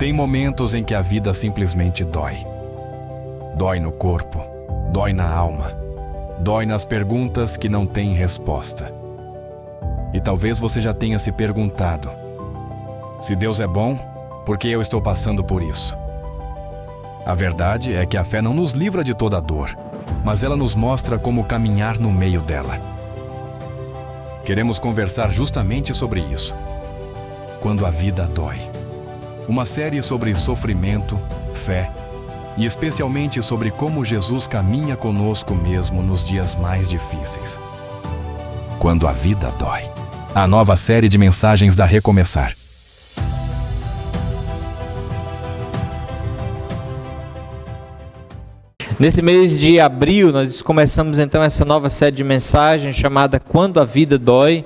Tem momentos em que a vida simplesmente dói. Dói no corpo, dói na alma, dói nas perguntas que não têm resposta. E talvez você já tenha se perguntado: se Deus é bom, por que eu estou passando por isso? A verdade é que a fé não nos livra de toda dor, mas ela nos mostra como caminhar no meio dela. Queremos conversar justamente sobre isso. Quando a vida dói. Uma série sobre sofrimento, fé e especialmente sobre como Jesus caminha conosco mesmo nos dias mais difíceis. Quando a vida dói. A nova série de mensagens da Recomeçar. Nesse mês de abril, nós começamos então essa nova série de mensagens chamada Quando a Vida Dói.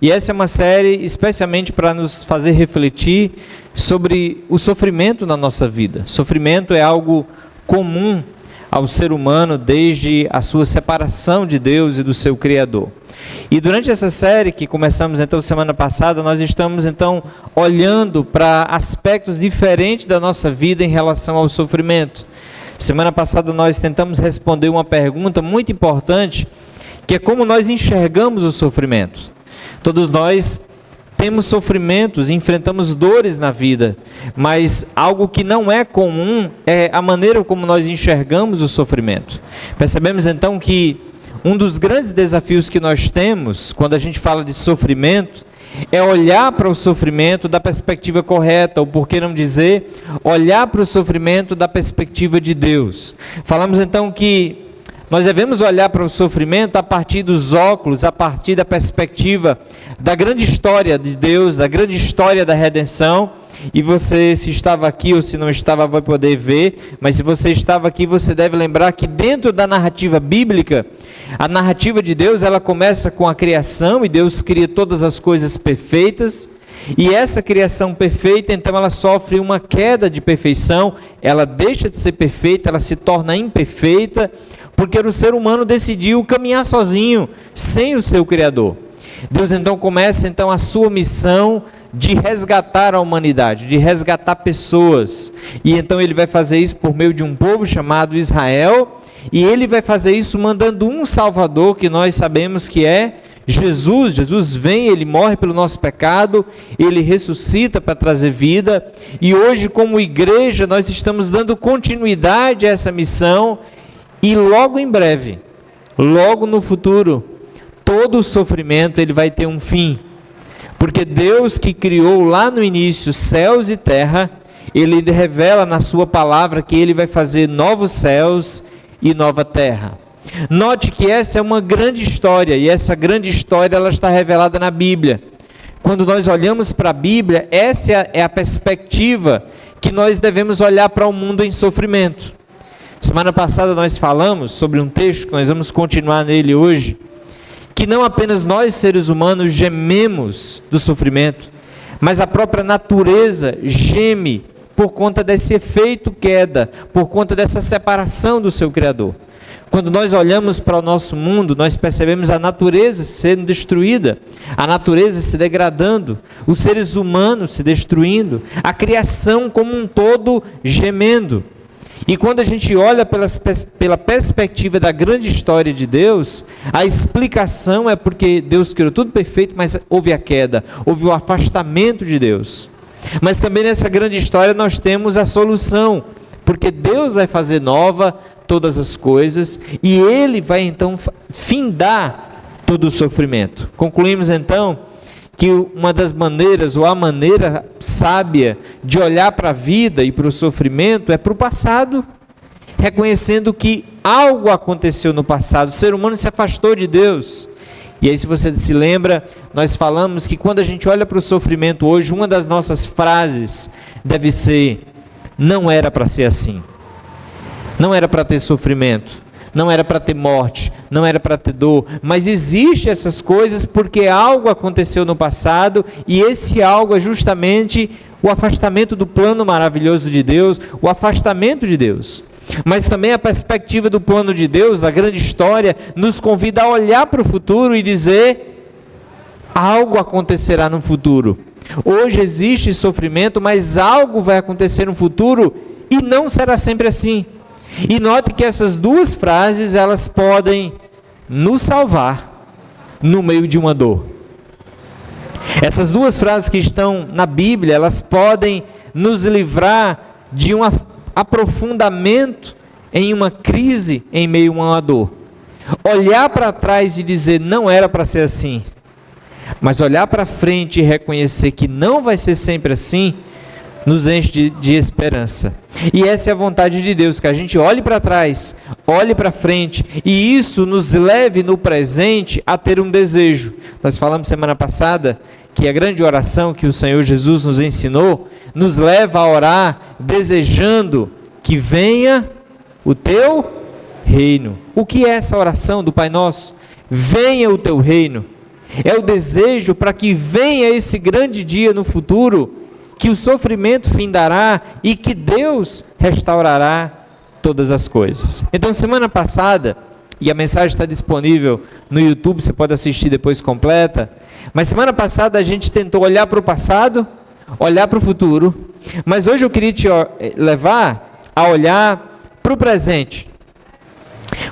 E essa é uma série especialmente para nos fazer refletir sobre o sofrimento na nossa vida. Sofrimento é algo comum ao ser humano desde a sua separação de Deus e do seu Criador. E durante essa série que começamos então semana passada, nós estamos então olhando para aspectos diferentes da nossa vida em relação ao sofrimento. Semana passada nós tentamos responder uma pergunta muito importante, que é como nós enxergamos o sofrimento. Todos nós temos sofrimentos, enfrentamos dores na vida, mas algo que não é comum é a maneira como nós enxergamos o sofrimento. Percebemos então que um dos grandes desafios que nós temos, quando a gente fala de sofrimento, é olhar para o sofrimento da perspectiva correta, ou por que não dizer, olhar para o sofrimento da perspectiva de Deus. Falamos então que nós devemos olhar para o sofrimento a partir dos óculos, a partir da perspectiva da grande história de Deus, da grande história da redenção. E você, se estava aqui ou se não estava, vai poder ver, mas se você estava aqui, você deve lembrar que dentro da narrativa bíblica, a narrativa de Deus, ela começa com a criação, e Deus cria todas as coisas perfeitas, e essa criação perfeita, então ela sofre uma queda de perfeição, ela deixa de ser perfeita, ela se torna imperfeita, porque o ser humano decidiu caminhar sozinho, sem o seu Criador. Deus então começa então a sua missão de resgatar a humanidade, de resgatar pessoas. E então ele vai fazer isso por meio de um povo chamado Israel, e ele vai fazer isso mandando um Salvador, que nós sabemos que é Jesus. Jesus vem, ele morre pelo nosso pecado, ele ressuscita para trazer vida, e hoje como igreja nós estamos dando continuidade a essa missão, e logo em breve, logo no futuro, todo o sofrimento ele vai ter um fim. Porque Deus que criou lá no início céus e terra, ele revela na sua palavra que ele vai fazer novos céus e nova terra. Note que essa é uma grande história, e essa grande história ela está revelada na Bíblia. Quando nós olhamos para a Bíblia, essa é a perspectiva que nós devemos olhar para o mundo em sofrimento. Semana passada nós falamos sobre um texto, que nós vamos continuar nele hoje, que não apenas nós seres humanos gememos do sofrimento, mas a própria natureza geme por conta desse efeito queda, por conta dessa separação do seu Criador. Quando nós olhamos para o nosso mundo, nós percebemos a natureza sendo destruída, a natureza se degradando, os seres humanos se destruindo, a criação como um todo gemendo. E quando a gente olha pela perspectiva da grande história de Deus, a explicação é porque Deus criou tudo perfeito, mas houve a queda, houve o afastamento de Deus. Mas também nessa grande história nós temos a solução, porque Deus vai fazer nova todas as coisas, e Ele vai então findar todo o sofrimento. Concluímos então que uma das maneiras, ou a maneira sábia de olhar para a vida e para o sofrimento é para o passado, reconhecendo que algo aconteceu no passado, o ser humano se afastou de Deus. E aí, se você se lembra, nós falamos que quando a gente olha para o sofrimento hoje, uma das nossas frases deve ser: não era para ser assim, não era para ter sofrimento, não era para ter morte, não era para ter dor, mas existem essas coisas porque algo aconteceu no passado, e esse algo é justamente o afastamento do plano maravilhoso de Deus, o afastamento de Deus. Mas também a perspectiva do plano de Deus, da grande história, nos convida a olhar para o futuro e dizer: algo acontecerá no futuro. Hoje existe sofrimento, mas algo vai acontecer no futuro e não será sempre assim. E note que essas duas frases, elas podem nos salvar no meio de uma dor. Essas duas frases que estão na Bíblia, elas podem nos livrar de um aprofundamento em uma crise em meio a uma dor. Olhar para trás e dizer, não era para ser assim. Mas olhar para frente e reconhecer que não vai ser sempre assim, nos enche de esperança. E essa é a vontade de Deus, que a gente olhe para trás, olhe para frente, e isso nos leve no presente a ter um desejo. Nós falamos semana passada que a grande oração que o Senhor Jesus nos ensinou, nos leva a orar desejando que venha o teu reino. O que é essa oração do Pai Nosso? Venha o teu reino. É o desejo para que venha esse grande dia no futuro, que o sofrimento findará e que Deus restaurará todas as coisas. Então, semana passada, e a mensagem está disponível no YouTube, você pode assistir depois completa, mas semana passada a gente tentou olhar para o passado, olhar para o futuro, mas hoje eu queria te levar a olhar para o presente.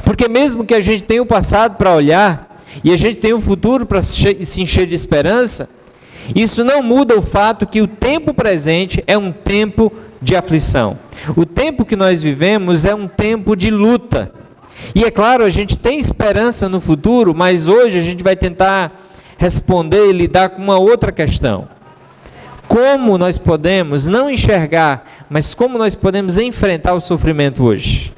Porque mesmo que a gente tenha o passado para olhar, e a gente tenha o futuro para se encher de esperança, isso não muda o fato que o tempo presente é um tempo de aflição. O tempo que nós vivemos é um tempo de luta. E é claro, a gente tem esperança no futuro, mas hoje a gente vai tentar responder e lidar com uma outra questão. Como nós podemos não enxergar, mas como nós podemos enfrentar o sofrimento hoje?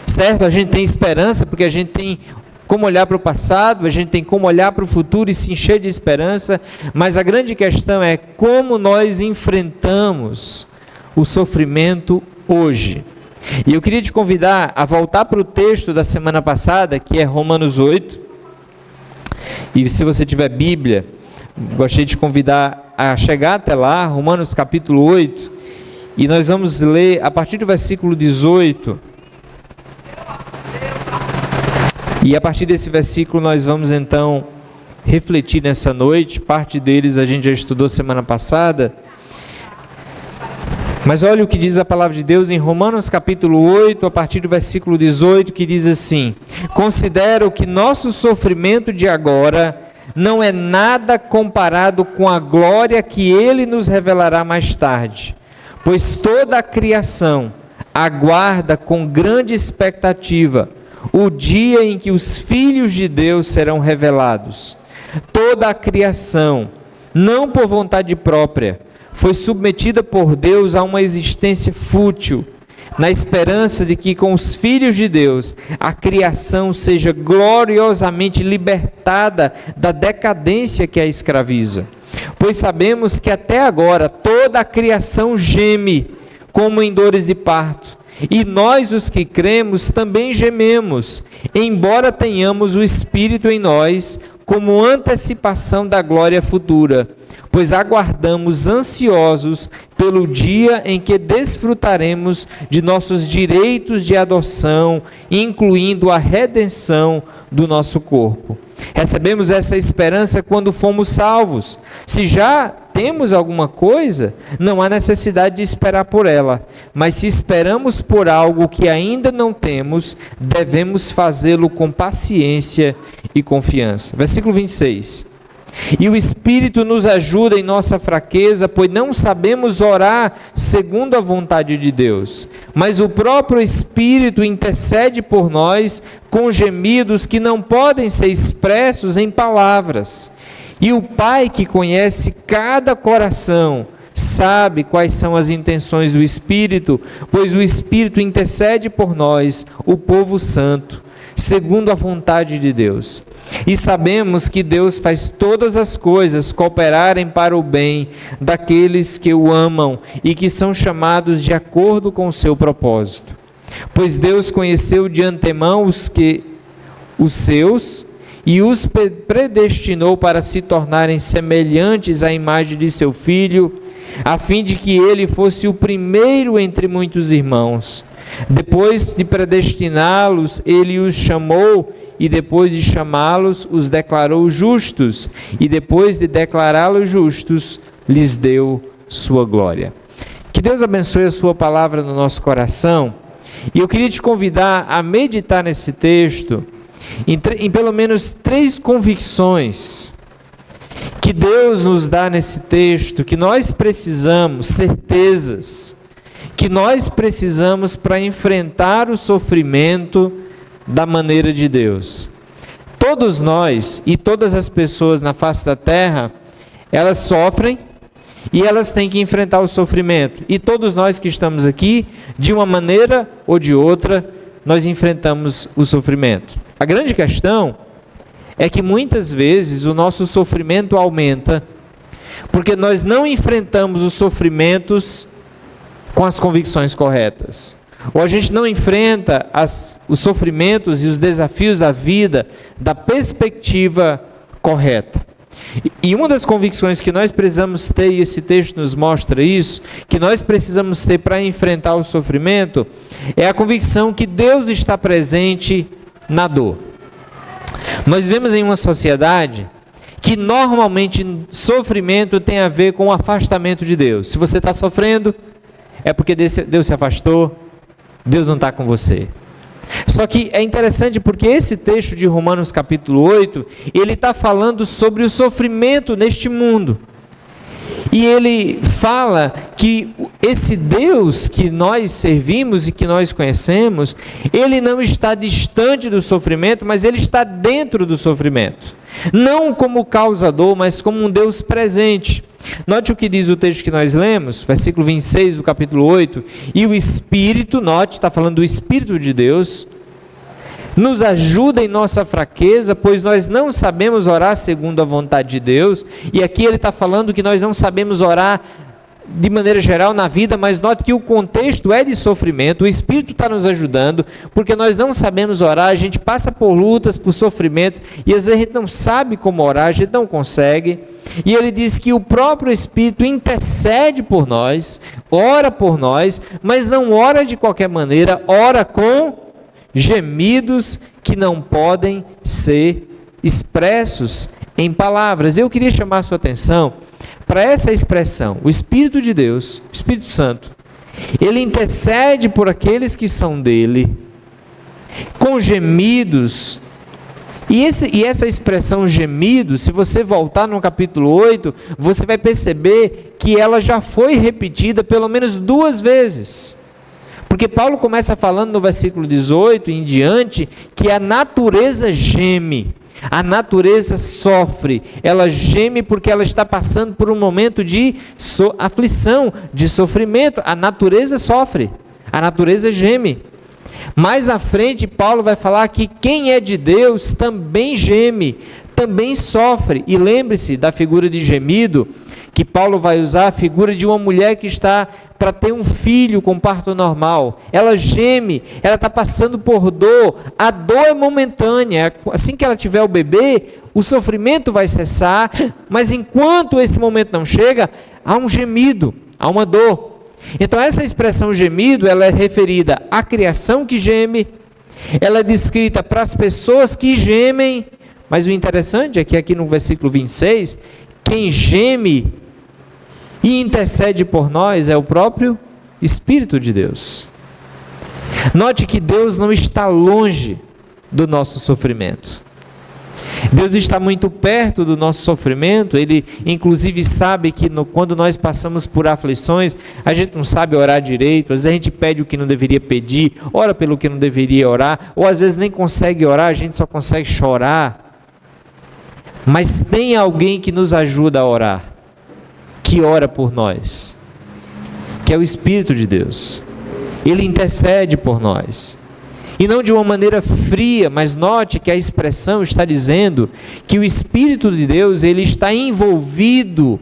Certo? A gente tem esperança porque a gente tem como olhar para o passado, a gente tem como olhar para o futuro e se encher de esperança, mas a grande questão é como nós enfrentamos o sofrimento hoje. E eu queria te convidar a voltar para o texto da semana passada, que é Romanos 8, e se você tiver Bíblia, gostaria de te convidar a chegar até lá, Romanos capítulo 8, e nós vamos ler a partir do versículo 18, e a partir desse versículo nós vamos então refletir nessa noite. Parte deles a gente já estudou semana passada, mas olha o que diz a palavra de Deus em Romanos capítulo 8, a partir do versículo 18, que diz assim: considero que nosso sofrimento de agora não é nada comparado com a glória que Ele nos revelará mais tarde, pois toda a criação aguarda com grande expectativa o dia em que os filhos de Deus serão revelados. Toda a criação, não por vontade própria, foi submetida por Deus a uma existência fútil, na esperança de que com os filhos de Deus a criação seja gloriosamente libertada da decadência que a escraviza. Pois sabemos que até agora toda a criação geme como em dores de parto. E nós, os que cremos, também gememos, embora tenhamos o Espírito em nós como antecipação da glória futura, pois aguardamos ansiosos pelo dia em que desfrutaremos de nossos direitos de adoção, incluindo a redenção do nosso corpo. Recebemos essa esperança quando fomos salvos. Se já temos alguma coisa, não há necessidade de esperar por ela. Mas se esperamos por algo que ainda não temos, devemos fazê-lo com paciência e confiança. Versículo 26. E o Espírito nos ajuda em nossa fraqueza, pois não sabemos orar segundo a vontade de Deus. Mas o próprio Espírito intercede por nós com gemidos que não podem ser expressos em palavras. E o Pai, que conhece cada coração, sabe quais são as intenções do Espírito, pois o Espírito intercede por nós, o povo santo, segundo a vontade de Deus. E sabemos que Deus faz todas as coisas cooperarem para o bem daqueles que o amam e que são chamados de acordo com o seu propósito. Pois Deus conheceu de antemão os seus e os predestinou para se tornarem semelhantes à imagem de seu Filho, a fim de que ele fosse o primeiro entre muitos irmãos. Depois de predestiná-los, ele os chamou, e depois de chamá-los, os declarou justos, e depois de declará-los justos, lhes deu sua glória. Que Deus abençoe a sua palavra no nosso coração. E eu queria te convidar a meditar nesse texto em pelo menos 3 convicções que Deus nos dá nesse texto, que nós precisamos, certezas, que nós precisamos para enfrentar o sofrimento da maneira de Deus. Todos nós e todas as pessoas na face da terra, elas sofrem e elas têm que enfrentar o sofrimento. E todos nós que estamos aqui, de uma maneira ou de outra, nós enfrentamos o sofrimento. A grande questão é que muitas vezes o nosso sofrimento aumenta, porque nós não enfrentamos os sofrimentos com as convicções corretas. Ou a gente não enfrenta os sofrimentos e os desafios da vida da perspectiva correta. E uma das convicções que nós precisamos ter, e esse texto nos mostra isso, que nós precisamos ter para enfrentar o sofrimento, é a convicção que Deus está presente na dor. Nós vivemos em uma sociedade que normalmente sofrimento tem a ver com o afastamento de Deus. Se você está sofrendo, é porque Deus se afastou, Deus não está com você. Só que é interessante porque esse texto de Romanos capítulo 8, ele está falando sobre o sofrimento neste mundo. E ele fala que esse Deus que nós servimos e que nós conhecemos, ele não está distante do sofrimento, mas ele está dentro do sofrimento. Não como causador, mas como um Deus presente. Note o que diz o texto que nós lemos, versículo 26 do capítulo 8. E o Espírito, note, está falando do Espírito de Deus, nos ajuda em nossa fraqueza, pois nós não sabemos orar segundo a vontade de Deus. E aqui ele está falando que nós não sabemos orar de maneira geral na vida, mas note que o contexto é de sofrimento. O Espírito está nos ajudando, porque nós não sabemos orar, a gente passa por lutas, por sofrimentos, e às vezes a gente não sabe como orar, a gente não consegue. E ele diz que o próprio Espírito intercede por nós, ora por nós, mas não ora de qualquer maneira, ora com gemidos que não podem ser expressos em palavras. Eu queria chamar a sua atenção para essa expressão. O Espírito de Deus, o Espírito Santo, ele intercede por aqueles que são dele, com gemidos. E essa expressão gemidos, se você voltar no capítulo 8, você vai perceber que ela já foi repetida pelo menos 2 vezes. Porque Paulo começa falando no versículo 18 em diante que a natureza geme, a natureza sofre, ela geme porque ela está passando por um momento de aflição, de sofrimento. A natureza sofre, a natureza geme. Mais na frente, Paulo vai falar que quem é de Deus também geme, também sofre. E lembre-se da figura de gemido, que Paulo vai usar a figura de uma mulher que está para ter um filho com parto normal. Ela geme, ela está passando por dor, a dor é momentânea. Assim que ela tiver o bebê, o sofrimento vai cessar, mas enquanto esse momento não chega, há um gemido, há uma dor. Então essa expressão gemido, ela é referida à criação que geme, ela é descrita para as pessoas que gemem, mas o interessante é que aqui no versículo 26, quem geme e intercede por nós é o próprio Espírito de Deus. Note que Deus não está longe do nosso sofrimento. Deus está muito perto do nosso sofrimento. Ele inclusive sabe que quando nós passamos por aflições, a gente não sabe orar direito, às vezes a gente pede o que não deveria pedir, ora pelo que não deveria orar, ou às vezes nem consegue orar, a gente só consegue chorar. Mas tem alguém que nos ajuda a orar, que ora por nós, que é o Espírito de Deus. Ele intercede por nós. E não de uma maneira fria, mas note que a expressão está dizendo que o Espírito de Deus, ele está envolvido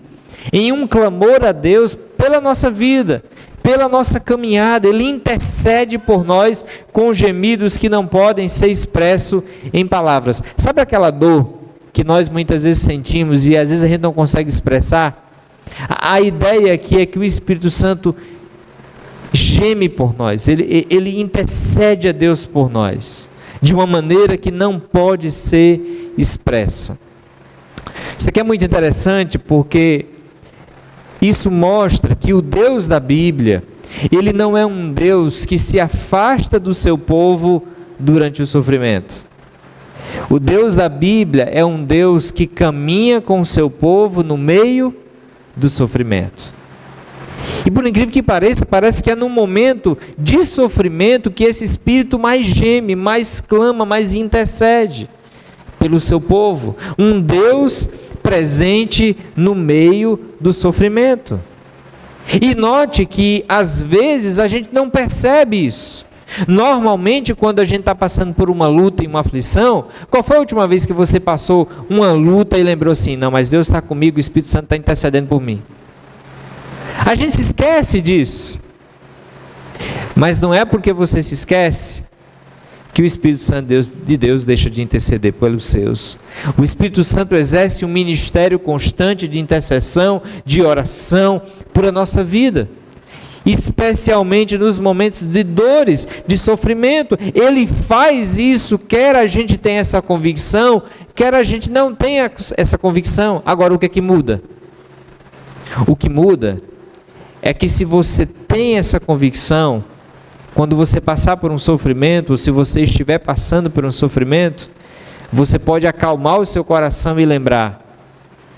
em um clamor a Deus pela nossa vida, pela nossa caminhada. Ele intercede por nós com gemidos que não podem ser expressos em palavras. Sabe aquela dor que nós muitas vezes sentimos e às vezes a gente não consegue expressar? A ideia aqui é que o Espírito Santo geme por nós, ele intercede a Deus por nós, de uma maneira que não pode ser expressa. Isso aqui é muito interessante porque Isso mostra que o Deus da Bíblia, ele não é um Deus que se afasta do seu povo durante o sofrimento. O Deus da Bíblia é um Deus que caminha com o seu povo no meio do sofrimento. E por incrível que pareça, parece que é num momento de sofrimento que esse Espírito mais geme, mais clama, mais intercede pelo seu povo. Um Deus presente no meio do sofrimento. E note que às vezes a gente não percebe isso. Normalmente, quando a gente está passando por uma luta e uma aflição, qual foi a última vez que você passou uma luta e lembrou assim, não, mas Deus está comigo, o Espírito Santo está intercedendo por mim? A gente se esquece disso. Mas não é porque você se esquece que o Espírito Santo de Deus deixa de interceder pelos seus. O Espírito Santo exerce um ministério constante de intercessão, de oração por a nossa vida. Especialmente nos momentos de dores, de sofrimento. Ele faz isso, quer a gente tenha essa convicção, quer a gente não tenha essa convicção. Agora, o que é que muda? O que muda é que se você tem essa convicção, quando você passar por um sofrimento, ou se você estiver passando por um sofrimento, você pode acalmar o seu coração e lembrar,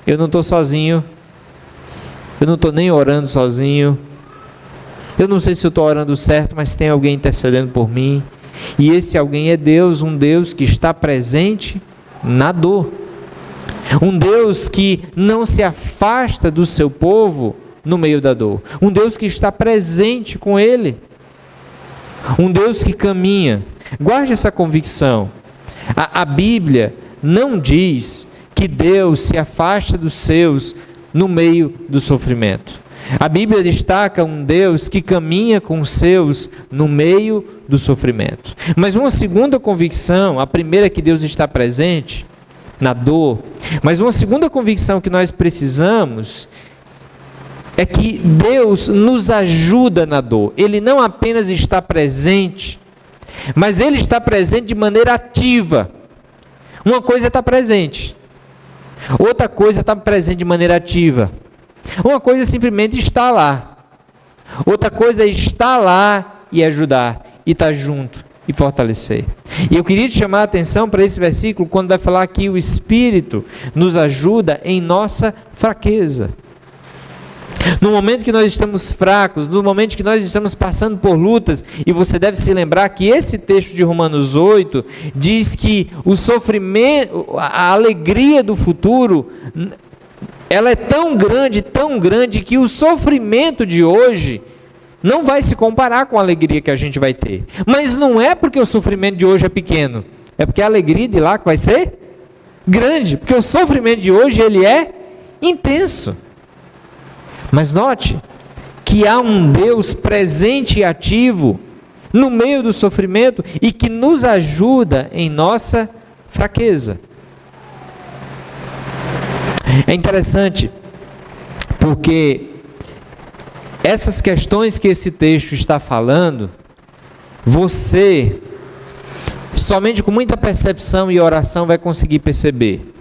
eu não estou sozinho, eu não estou nem orando sozinho, eu não sei se eu estou orando certo, mas tem alguém intercedendo por mim, e esse alguém é Deus, um Deus que está presente na dor, um Deus que não se afasta do seu povo no meio da dor, um Deus que está presente com ele, um Deus que caminha. Guarde essa convicção. A Bíblia não diz que Deus se afasta dos seus no meio do sofrimento. A Bíblia destaca um Deus que caminha com os seus no meio do sofrimento. Mas uma segunda convicção, a primeira é que Deus está presente na dor, mas uma segunda convicção que nós precisamos é que Deus nos ajuda na dor. Ele não apenas está presente, mas Ele está presente de maneira ativa. Uma coisa é estar presente, outra coisa é estar presente de maneira ativa. Uma coisa é simplesmente estar lá, outra coisa é estar lá e ajudar, e estar junto, e fortalecer. E eu queria te chamar a atenção para esse versículo, quando vai falar que o Espírito nos ajuda em nossa fraqueza. No momento que nós estamos fracos, no momento que nós estamos passando por lutas, e você deve se lembrar que esse texto de Romanos 8 diz que o sofrimento, a alegria do futuro, ela é tão grande que o sofrimento de hoje não vai se comparar com a alegria que a gente vai ter. Mas não é porque o sofrimento de hoje é pequeno, é porque a alegria de lá que vai ser grande, porque o sofrimento de hoje ele é intenso. Mas note que há um Deus presente e ativo no meio do sofrimento e que nos ajuda em nossa fraqueza. É interessante porque essas questões que esse texto está falando, você, somente com muita percepção e oração, vai conseguir perceber.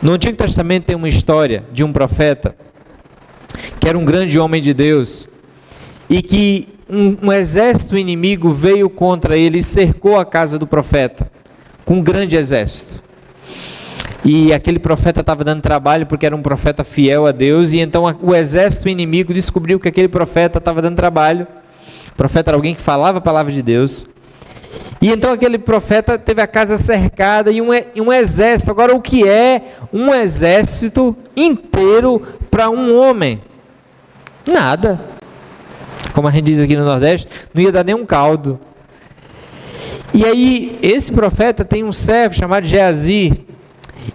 No Antigo Testamento tem uma história de um profeta que era um grande homem de Deus, e que um exército inimigo veio contra ele e cercou a casa do profeta, com um grande exército. E aquele profeta estava dando trabalho, porque era um profeta fiel a Deus, e então o exército inimigo descobriu que aquele profeta estava dando trabalho. O profeta era alguém que falava a palavra de Deus, e então aquele profeta teve a casa cercada e um exército. Agora, o que é um exército inteiro para um homem? Nada. Como a gente diz aqui no Nordeste, não ia dar nem um caldo. E aí, esse profeta tem um servo chamado Geazi.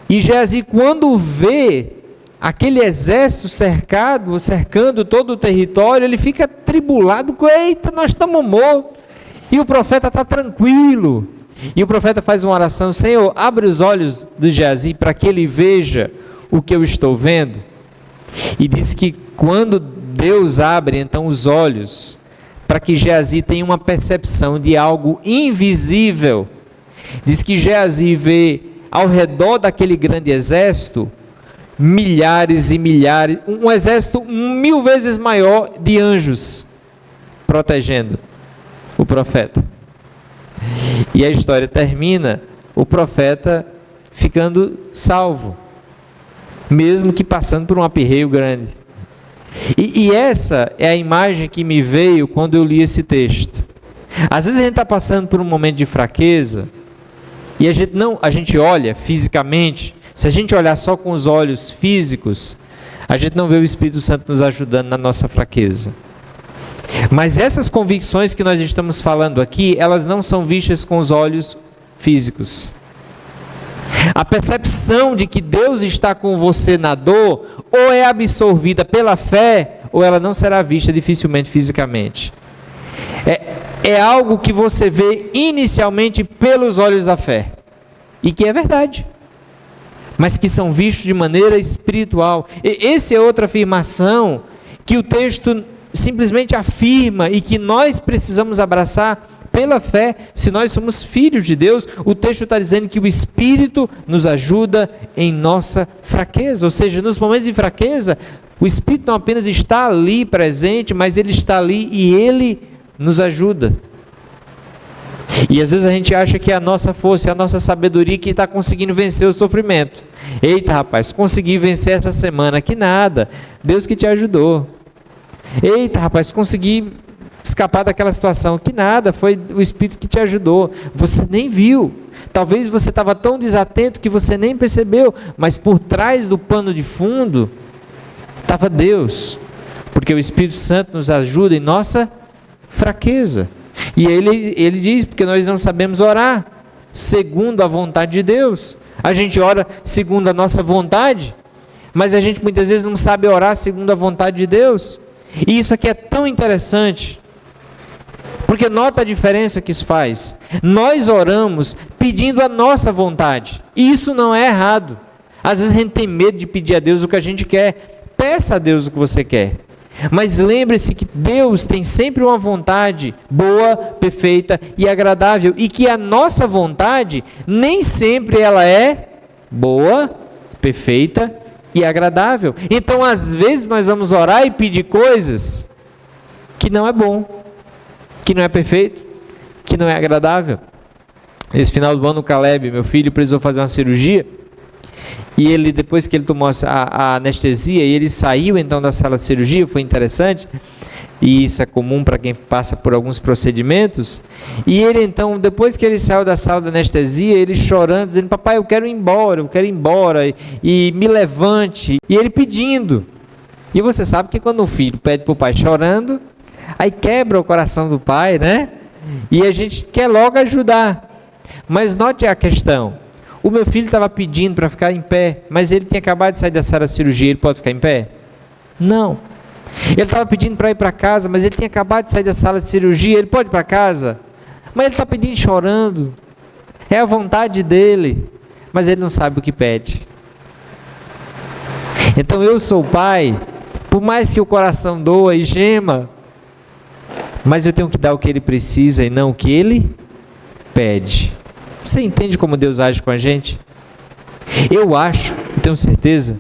E Geazi, quando vê aquele exército cercando todo o território, ele fica atribulado, eita, nós estamos mortos. E o profeta está tranquilo. E o profeta faz uma oração: Senhor, abre os olhos do Geazi para que ele veja o que eu estou vendo. E diz que quando Deus abre então os olhos, para que Geazi tenha uma percepção de algo invisível, diz que Geazi vê ao redor daquele grande exército milhares e milhares, um exército 1000 vezes maior de anjos protegendo o profeta. E a história termina, o profeta ficando salvo, mesmo que passando por um aperreio grande. E essa é a imagem que me veio quando eu li esse texto. Às vezes a gente está passando por um momento de fraqueza, e a gente olha fisicamente. Se a gente olhar só com os olhos físicos, a gente não vê o Espírito Santo nos ajudando na nossa fraqueza. Mas essas convicções que nós estamos falando aqui, elas não são vistas com os olhos físicos. A percepção de que Deus está com você na dor, ou é absorvida pela fé, ou ela não será vista dificilmente fisicamente. É algo que você vê inicialmente pelos olhos da fé, e que é verdade, mas que são vistos de maneira espiritual. E essa é outra afirmação que o texto simplesmente afirma e que nós precisamos abraçar pela fé. Se nós somos filhos de Deus, o texto está dizendo que o Espírito nos ajuda em nossa fraqueza, ou seja, nos momentos de fraqueza, o Espírito não apenas está ali presente, mas ele está ali e ele nos ajuda. E às vezes a gente acha que é a nossa força, é a nossa sabedoria que está conseguindo vencer o sofrimento. Eita, rapaz, consegui vencer essa semana, que nada, Deus que te ajudou. Eita, rapaz, consegui escapar daquela situação, que nada, foi o Espírito que te ajudou. Você nem viu, talvez você estava tão desatento que você nem percebeu, mas por trás do pano de fundo estava Deus, porque o Espírito Santo nos ajuda em nossa fraqueza. E ele diz, porque nós não sabemos orar segundo a vontade de Deus. A gente ora segundo a nossa vontade, mas a gente muitas vezes não sabe orar segundo a vontade de Deus. E isso aqui é tão interessante, porque nota a diferença que isso faz. Nós oramos pedindo a nossa vontade, e isso não é errado. Às vezes a gente tem medo de pedir a Deus o que a gente quer. Peça a Deus o que você quer, mas lembre-se que Deus tem sempre uma vontade boa, perfeita e agradável, e que a nossa vontade nem sempre ela é boa, perfeita e agradável. Então às vezes nós vamos orar e pedir coisas que não é bom, que não é perfeito, que não é agradável. Esse final do ano o Caleb, meu filho, precisou fazer uma cirurgia. E ele, depois que ele tomou a anestesia, e ele saiu então da sala de cirurgia, foi interessante, e isso é comum para quem passa por alguns procedimentos. E ele então, depois que ele saiu da sala de anestesia, ele chorando, dizendo: papai, eu quero ir embora, e me levante. E ele pedindo. E você sabe que quando o filho pede para o pai chorando, aí quebra o coração do pai, né? E a gente quer logo ajudar. Mas note a questão. O meu filho estava pedindo para ficar em pé, mas ele tinha acabado de sair da sala de cirurgia, ele pode ficar em pé? Não. Ele estava pedindo para ir para casa, mas ele tinha acabado de sair da sala de cirurgia, ele pode ir para casa? Mas ele está pedindo chorando, é a vontade dele, mas ele não sabe o que pede. Então eu sou pai, por mais que o coração doa e gema, mas eu tenho que dar o que ele precisa e não o que ele pede. Você entende como Deus age com a gente? Eu acho, tenho certeza,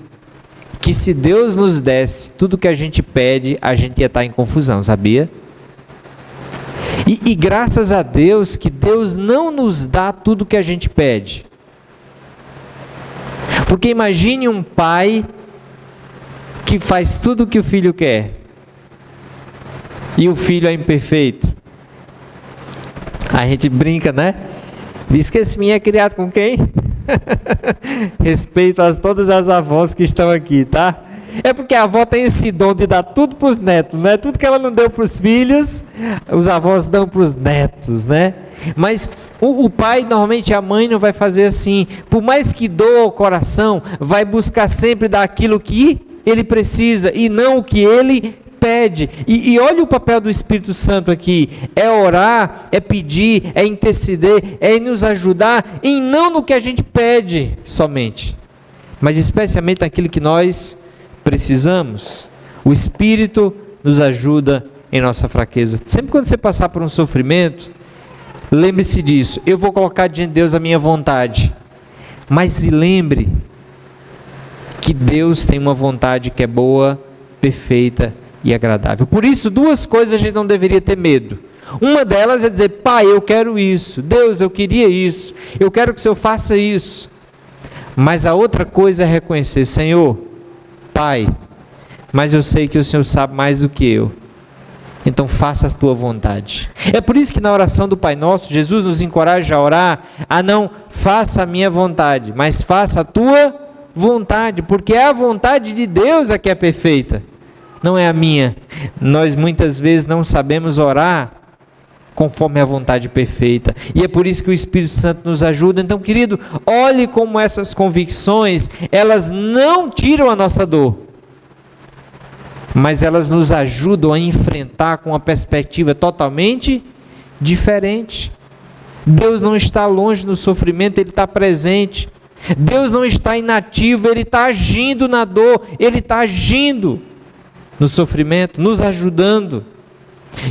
que se Deus nos desse tudo o que a gente pede, a gente ia estar em confusão, sabia? E graças a Deus que Deus não nos dá tudo o que a gente pede. Porque imagine um pai que faz tudo o que o filho quer, e o filho é imperfeito. A gente brinca, né? Diz que esse menino é criado com quem? Respeito a todas as avós que estão aqui, tá? É porque a avó tem esse dom de dar tudo para os netos, né? Tudo que ela não deu para os filhos, os avós dão para os netos, né? Mas o pai, normalmente a mãe não vai fazer assim. Por mais que doa o coração, vai buscar sempre dar aquilo que ele precisa e não o que ele pede. E olha o papel do Espírito Santo aqui: é orar, é pedir, é interceder, é nos ajudar em não no que a gente pede somente, mas especialmente naquilo que nós precisamos. O Espírito nos ajuda em nossa fraqueza. Sempre quando você passar por um sofrimento, lembre-se disso: eu vou colocar diante de Deus a minha vontade, mas se lembre que Deus tem uma vontade que é boa, perfeita e agradável. Por isso, duas coisas a gente não deveria ter medo. Uma delas é dizer: Pai, eu quero isso. Deus, eu queria isso. Eu quero que o Senhor faça isso. Mas a outra coisa é reconhecer: Senhor, Pai, mas eu sei que o Senhor sabe mais do que eu. Então faça a tua vontade. É por isso que na oração do Pai Nosso, Jesus nos encoraja a orar, a não faça a minha vontade, mas faça a tua vontade, porque é a vontade de Deus a que é perfeita, não é a minha. Nós muitas vezes não sabemos orar conforme a vontade perfeita, e é por isso que o Espírito Santo nos ajuda. Então, querido, olhe como essas convicções, elas não tiram a nossa dor, mas elas nos ajudam a enfrentar com uma perspectiva totalmente diferente. Deus não está longe no sofrimento, Ele está presente. Deus não está inativo, Ele está agindo na dor, Ele está agindo no sofrimento, nos ajudando.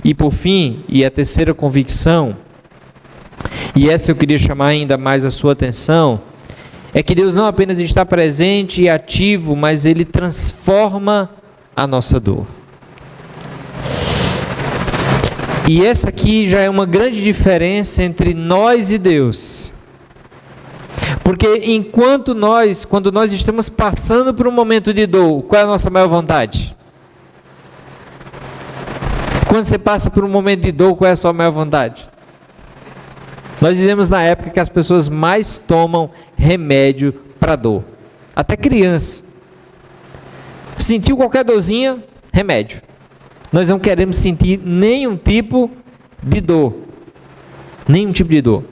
E por fim, e a terceira convicção, e essa eu queria chamar ainda mais a sua atenção, é que Deus não apenas está presente e ativo, mas Ele transforma a nossa dor. E essa aqui já é uma grande diferença entre nós e Deus. Porque quando nós estamos passando por um momento de dor, qual é a nossa maior vontade? Quando você passa por um momento de dor, qual é a sua maior vontade? Nós dizemos na época que as pessoas mais tomam remédio para dor. Até criança. Sentiu qualquer dorzinha, remédio. Nós não queremos sentir nenhum tipo de dor. Nenhum tipo de dor.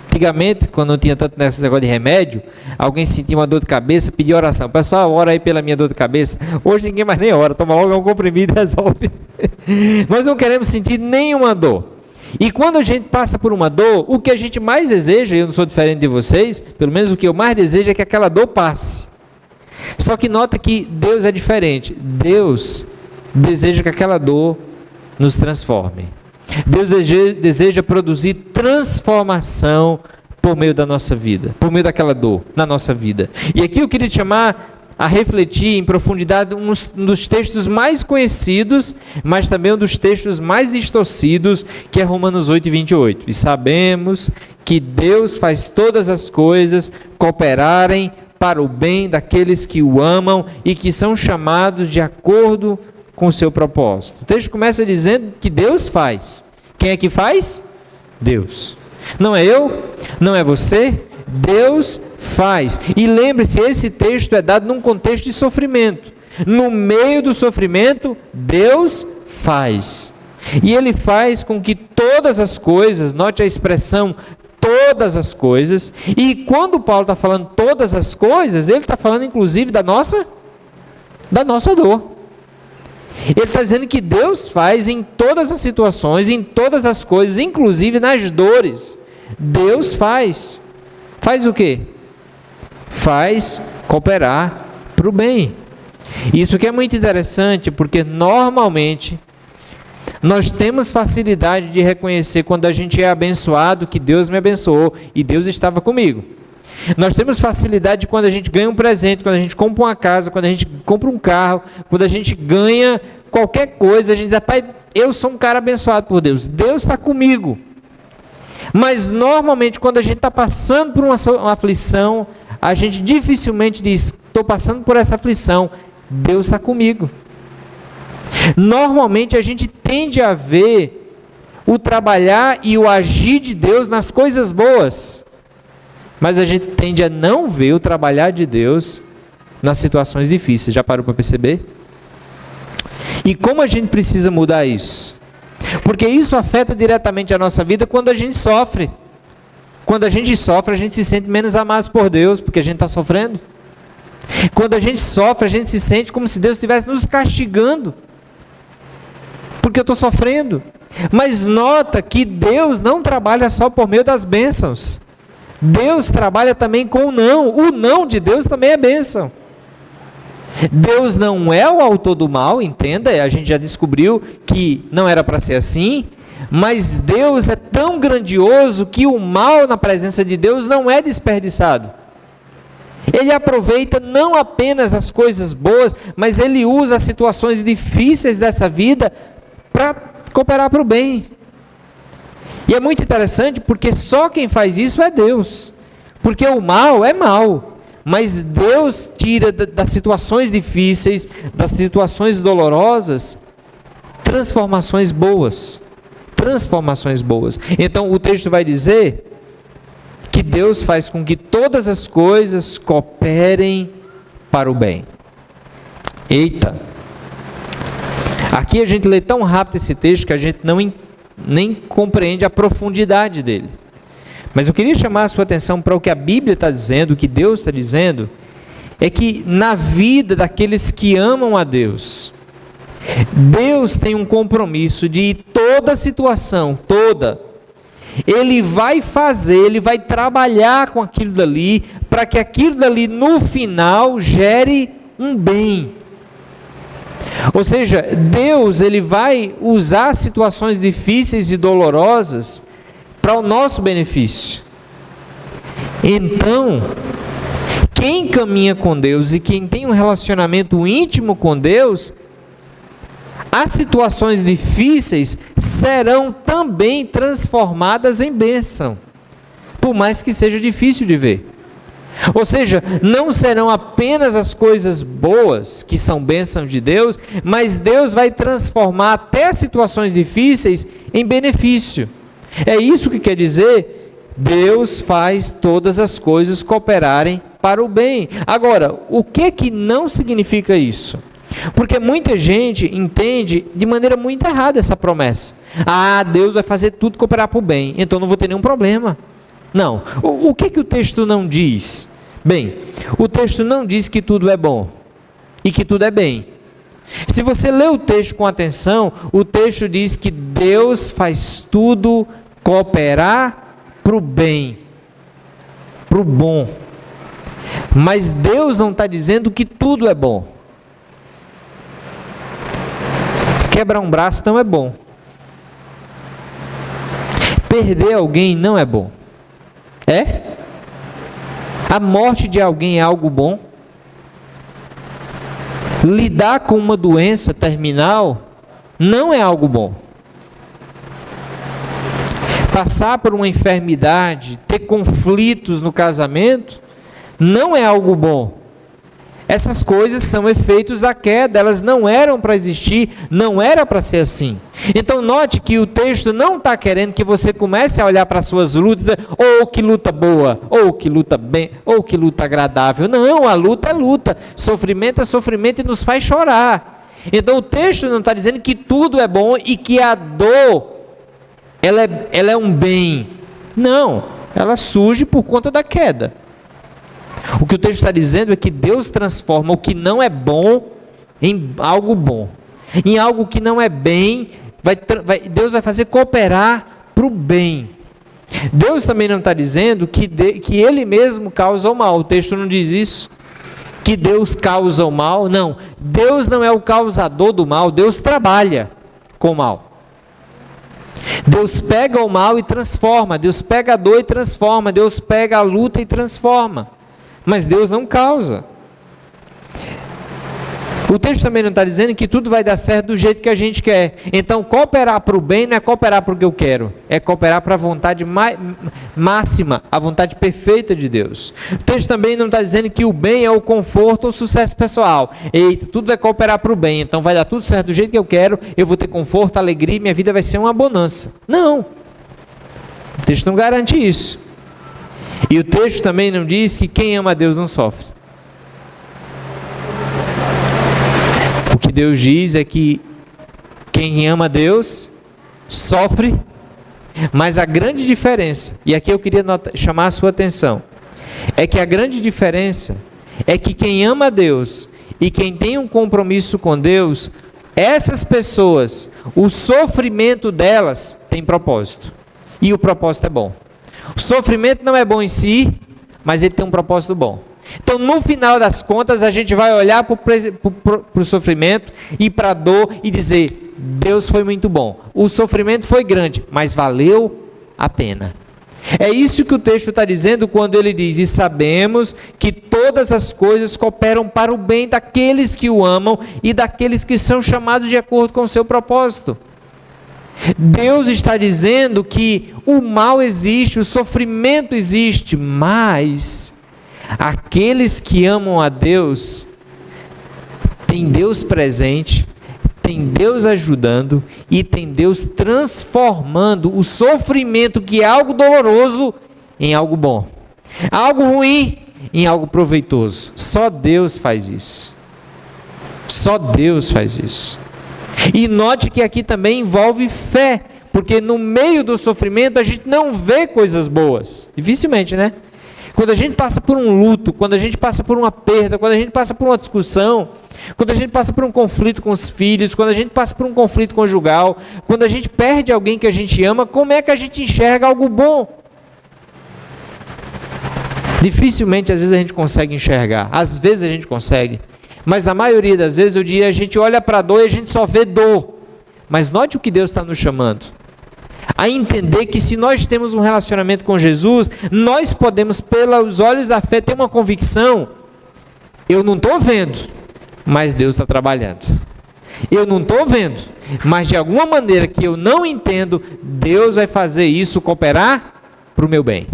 Antigamente, quando não tinha tanto nesse negócio de remédio, alguém sentia uma dor de cabeça, pedia oração. Pessoal, ora aí pela minha dor de cabeça. Hoje ninguém mais nem ora, toma logo um comprimido e resolve. Nós não queremos sentir nenhuma dor. E quando a gente passa por uma dor, o que a gente mais deseja, e eu não sou diferente de vocês, pelo menos o que eu mais desejo é que aquela dor passe. Só que nota que Deus é diferente. Deus deseja que aquela dor nos transforme. Deus deseja produzir transformação por meio da nossa vida, por meio daquela dor na nossa vida. E aqui eu queria te chamar a refletir em profundidade um dos textos mais conhecidos, mas também um dos textos mais distorcidos, que é Romanos 8:28. E sabemos que Deus faz todas as coisas cooperarem para o bem daqueles que o amam e que são chamados de acordo com o seu propósito. O texto começa dizendo que Deus faz. Quem é que faz? Deus. Não é eu, não é você, Deus faz. E lembre-se, esse texto é dado num contexto de sofrimento. No meio do sofrimento, Deus faz. E Ele faz com que todas as coisas, note a expressão, todas as coisas, e quando Paulo está falando todas as coisas, ele está falando inclusive da nossa dor. Ele está dizendo que Deus faz em todas as situações, em todas as coisas, inclusive nas dores. Deus faz. Faz o quê? Faz cooperar para o bem. Isso que é muito interessante, porque normalmente nós temos facilidade de reconhecer quando a gente é abençoado, que Deus me abençoou e Deus estava comigo. Nós temos facilidade quando a gente ganha um presente, quando a gente compra uma casa, quando a gente compra um carro, quando a gente ganha qualquer coisa, a gente diz: Pai, eu sou um cara abençoado por Deus, Deus está comigo. Mas normalmente quando a gente está passando por uma aflição, a gente dificilmente diz: estou passando por essa aflição, Deus está comigo. Normalmente a gente tende a ver o trabalhar e o agir de Deus nas coisas boas, mas a gente tende a não ver o trabalhar de Deus nas situações difíceis. Já parou para perceber? E como a gente precisa mudar isso? Porque isso afeta diretamente a nossa vida quando a gente sofre. Quando a gente sofre, a gente se sente menos amado por Deus, porque a gente está sofrendo. Quando a gente sofre, a gente se sente como se Deus estivesse nos castigando, porque eu estou sofrendo. Mas nota que Deus não trabalha só por meio das bênçãos. Deus trabalha também com o não. O não de Deus também é bênção. Deus não é o autor do mal, entenda, a gente já descobriu que não era para ser assim, mas Deus é tão grandioso que o mal na presença de Deus não é desperdiçado. Ele aproveita não apenas as coisas boas, mas ele usa as situações difíceis dessa vida para cooperar para o bem. E é muito interessante porque só quem faz isso é Deus. Porque o mal é mal, mas Deus tira das situações difíceis, das situações dolorosas, transformações boas. Transformações boas. Então o texto vai dizer que Deus faz com que todas as coisas cooperem para o bem. Eita! Aqui a gente lê tão rápido esse texto que a gente nem compreende a profundidade dele. Mas eu queria chamar a sua atenção para o que a Bíblia está dizendo, o que Deus está dizendo, é que na vida daqueles que amam a Deus, Deus tem um compromisso de toda situação, Ele vai fazer, Ele vai trabalhar com aquilo dali, para que aquilo dali no final gere um bem. Ou seja, Deus Ele vai usar situações difíceis e dolorosas para o nosso benefício. Então, quem caminha com Deus e quem tem um relacionamento íntimo com Deus, as situações difíceis serão também transformadas em bênção, por mais que seja difícil de ver. Ou seja, não serão apenas as coisas boas, que são bênçãos de Deus, mas Deus vai transformar até situações difíceis em benefício. É isso que quer dizer, Deus faz todas as coisas cooperarem para o bem. Agora, o que não significa isso? Porque muita gente entende de maneira muito errada essa promessa. Deus vai fazer tudo cooperar para o bem, então não vou ter nenhum problema. Não. O que o texto não diz? Bem, o texto não diz que tudo é bom e que tudo é bem. Se você lê o texto com atenção, o texto diz que Deus faz tudo cooperar para o bem, para o bom. Mas Deus não está dizendo que tudo é bom. Quebrar um braço não é bom. Perder alguém não é bom. É? A morte de alguém é algo bom? Lidar com uma doença terminal não é algo bom. Passar por uma enfermidade, ter conflitos no casamento, não é algo bom. Essas coisas são efeitos da queda, elas não eram para existir, não era para ser assim. Então note que o texto não está querendo que você comece a olhar para as suas lutas e dizer, que luta boa, ou que luta bem, ou que luta agradável. Não, a luta é luta, sofrimento é sofrimento e nos faz chorar. Então o texto não está dizendo que tudo é bom e que a dor, ela é um bem. Não, ela surge por conta da queda. O que o texto está dizendo é que Deus transforma o que não é bom em algo bom. Em algo que não é bem, Deus vai fazer cooperar para o bem. Deus também não está dizendo que Ele mesmo causa o mal. O texto não diz isso. Que Deus causa o mal. Não, Deus não é o causador do mal. Deus trabalha com o mal. Deus pega o mal e transforma. Deus pega a dor e transforma. Deus pega a luta e transforma. Mas Deus não causa. O texto também não está dizendo que tudo vai dar certo do jeito que a gente quer. Então, cooperar para o bem não é cooperar para o que eu quero. É cooperar para a vontade máxima, a vontade perfeita de Deus. O texto também não está dizendo que o bem é o conforto ou o sucesso pessoal. Eita, tudo vai cooperar para o bem. Então, vai dar tudo certo do jeito que eu quero. Eu vou ter conforto, alegria e minha vida vai ser uma bonança. Não. O texto não garante isso. E o texto também não diz que quem ama a Deus não sofre. O que Deus diz é que quem ama a Deus sofre, mas a grande diferença, e aqui eu queria chamar a sua atenção, é que a grande diferença é que quem ama a Deus e quem tem um compromisso com Deus, essas pessoas, o sofrimento delas tem propósito. E o propósito é bom. O sofrimento não é bom em si, mas ele tem um propósito bom. Então, no final das contas, a gente vai olhar para o sofrimento e para a dor e dizer, Deus foi muito bom. O sofrimento foi grande, mas valeu a pena. É isso que o texto está dizendo quando ele diz: e sabemos que todas as coisas cooperam para o bem daqueles que o amam e daqueles que são chamados de acordo com o seu propósito. Deus está dizendo que o mal existe, o sofrimento existe, mas aqueles que amam a Deus, tem Deus presente, tem Deus ajudando e tem Deus transformando o sofrimento, que é algo doloroso, em algo bom, algo ruim em algo proveitoso. Só Deus faz isso. Só Deus faz isso. E note que aqui também envolve fé, porque no meio do sofrimento a gente não vê coisas boas. Dificilmente, né? Quando a gente passa por um luto, quando a gente passa por uma perda, quando a gente passa por uma discussão, quando a gente passa por um conflito com os filhos, quando a gente passa por um conflito conjugal, quando a gente perde alguém que a gente ama, como é que a gente enxerga algo bom? Dificilmente, às vezes, a gente consegue enxergar. Às vezes a gente consegue. Mas na maioria das vezes, eu diria, a gente olha para a dor e a gente só vê dor. Mas note o que Deus está nos chamando. A entender que se nós temos um relacionamento com Jesus, nós podemos, pelos olhos da fé, ter uma convicção. Eu não estou vendo, mas Deus está trabalhando. Eu não estou vendo, mas de alguma maneira que eu não entendo, Deus vai fazer isso cooperar para o meu bem.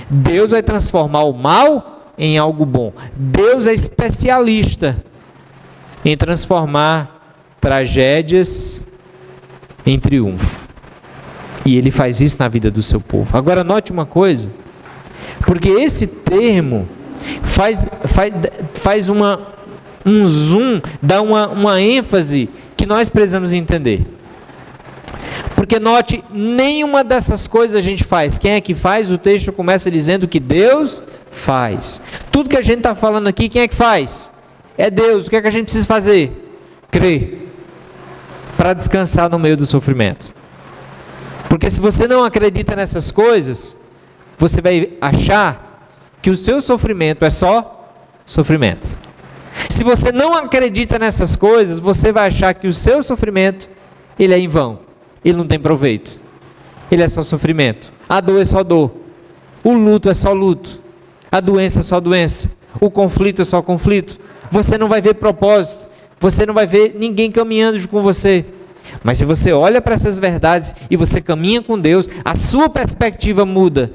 Deus vai transformar o mal em algo bom. Deus é especialista em transformar tragédias em triunfo. E Ele faz isso na vida do seu povo. Agora note uma coisa, porque esse termo faz um zoom, dá uma ênfase que nós precisamos entender. Porque note, nenhuma dessas coisas a gente faz. Quem é que faz? O texto começa dizendo que Deus faz. Tudo que a gente está falando aqui, quem é que faz? É Deus. O que é que a gente precisa fazer? Crer. Para descansar no meio do sofrimento. Porque se você não acredita nessas coisas, você vai achar que o seu sofrimento é só sofrimento. Se você não acredita nessas coisas, você vai achar que o seu sofrimento, ele é em vão. Ele não tem proveito. Ele é só sofrimento. A dor é só dor. O luto é só luto. A doença é só doença. O conflito é só conflito. Você não vai ver propósito. Você não vai ver ninguém caminhando com você. Mas se você olha para essas verdades e você caminha com Deus, a sua perspectiva muda.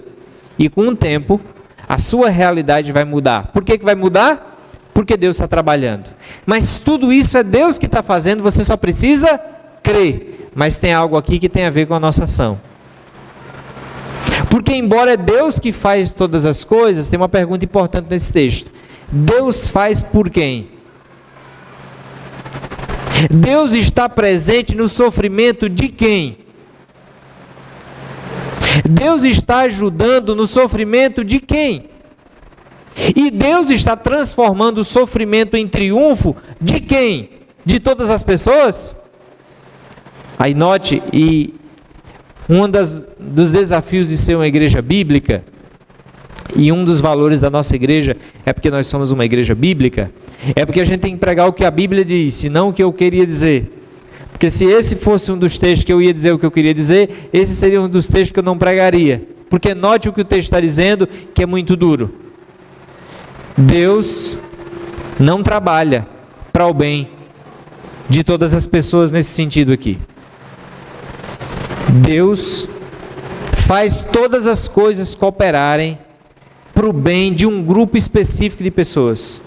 E com o tempo, a sua realidade vai mudar. Por que vai mudar? Porque Deus está trabalhando. Mas tudo isso é Deus que está fazendo, você só precisa crer. Mas tem algo aqui que tem a ver com a nossa ação. Porque embora é Deus que faz todas as coisas, tem uma pergunta importante nesse texto. Deus faz por quem? Deus está presente no sofrimento de quem? Deus está ajudando no sofrimento de quem? E Deus está transformando o sofrimento em triunfo de quem? De todas as pessoas? Aí note, e um dos desafios de ser uma igreja bíblica, e um dos valores da nossa igreja, é porque nós somos uma igreja bíblica, é porque a gente tem que pregar o que a Bíblia diz, e não o que eu queria dizer. Porque se esse fosse um dos textos que eu ia dizer o que eu queria dizer, esse seria um dos textos que eu não pregaria. Porque note o que o texto está dizendo, que é muito duro. Deus não trabalha para o bem de todas as pessoas nesse sentido aqui. Deus faz todas as coisas cooperarem para o bem de um grupo específico de pessoas.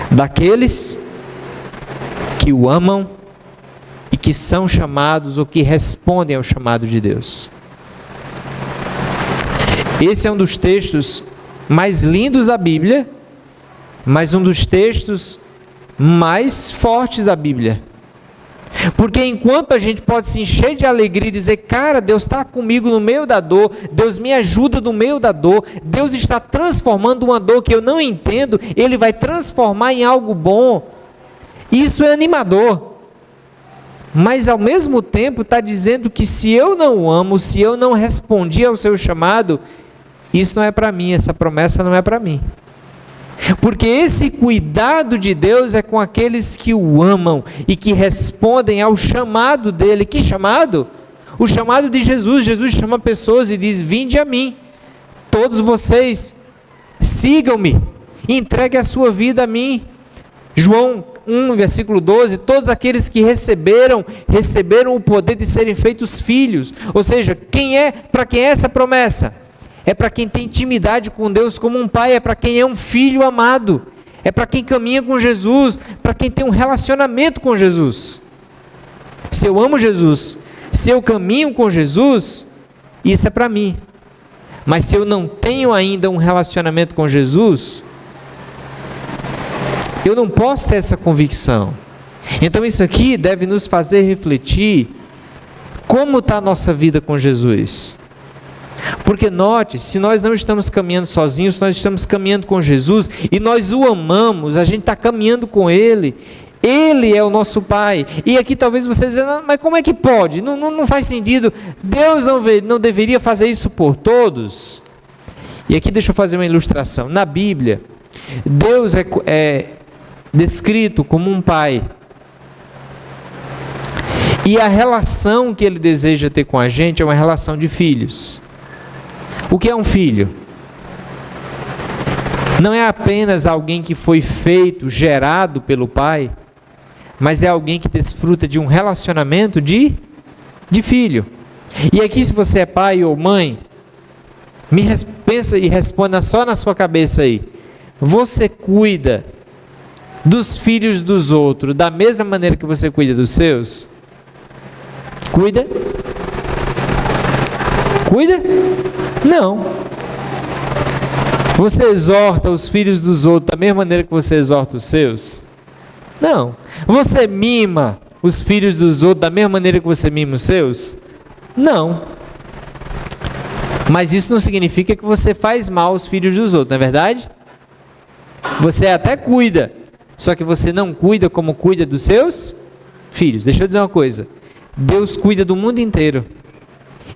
Daqueles que o amam e que são chamados ou que respondem ao chamado de Deus. Esse é um dos textos mais lindos da Bíblia, mas um dos textos mais fortes da Bíblia. Porque enquanto a gente pode se encher de alegria e dizer, cara, Deus está comigo no meio da dor, Deus me ajuda no meio da dor, Deus está transformando uma dor que eu não entendo, Ele vai transformar em algo bom. Isso é animador. Mas ao mesmo tempo está dizendo que se eu não amo, se eu não respondi ao seu chamado, isso não é para mim, essa promessa não é para mim. Porque esse cuidado de Deus é com aqueles que o amam e que respondem ao chamado dele. Que chamado? O chamado de Jesus. Jesus chama pessoas e diz: vinde a mim, todos vocês, sigam-me, entregue a sua vida a mim. João 1, versículo 12, todos aqueles que receberam o poder de serem feitos filhos. Ou seja, para quem é essa promessa? É para quem tem intimidade com Deus como um pai, é para quem é um filho amado, é para quem caminha com Jesus, para quem tem um relacionamento com Jesus. Se eu amo Jesus, se eu caminho com Jesus, isso é para mim. Mas se eu não tenho ainda um relacionamento com Jesus, eu não posso ter essa convicção. Então isso aqui deve nos fazer refletir como está a nossa vida com Jesus. Porque note, se nós não estamos caminhando sozinhos, nós estamos caminhando com Jesus e nós o amamos, a gente está caminhando com Ele. Ele é o nosso Pai. E aqui talvez você diga: mas como é que pode? Não faz sentido. Deus não deveria fazer isso por todos? E aqui deixa eu fazer uma ilustração. Na Bíblia, Deus é descrito como um pai. E a relação que Ele deseja ter com a gente é uma relação de filhos. O que é um filho? Não é apenas alguém que foi feito, gerado pelo pai, mas é alguém que desfruta de um relacionamento de filho. E aqui, se você é pai ou mãe, pensa e responda só na sua cabeça aí: você cuida dos filhos dos outros da mesma maneira que você cuida dos seus? Cuida? Cuida? Não. Você exorta os filhos dos outros da mesma maneira que você exorta os seus? Não. Você mima os filhos dos outros da mesma maneira que você mima os seus? Não. Mas isso não significa que você faz mal aos filhos dos outros, não é verdade? Você até cuida, só que você não cuida como cuida dos seus filhos. Deixa eu dizer uma coisa: Deus cuida do mundo inteiro.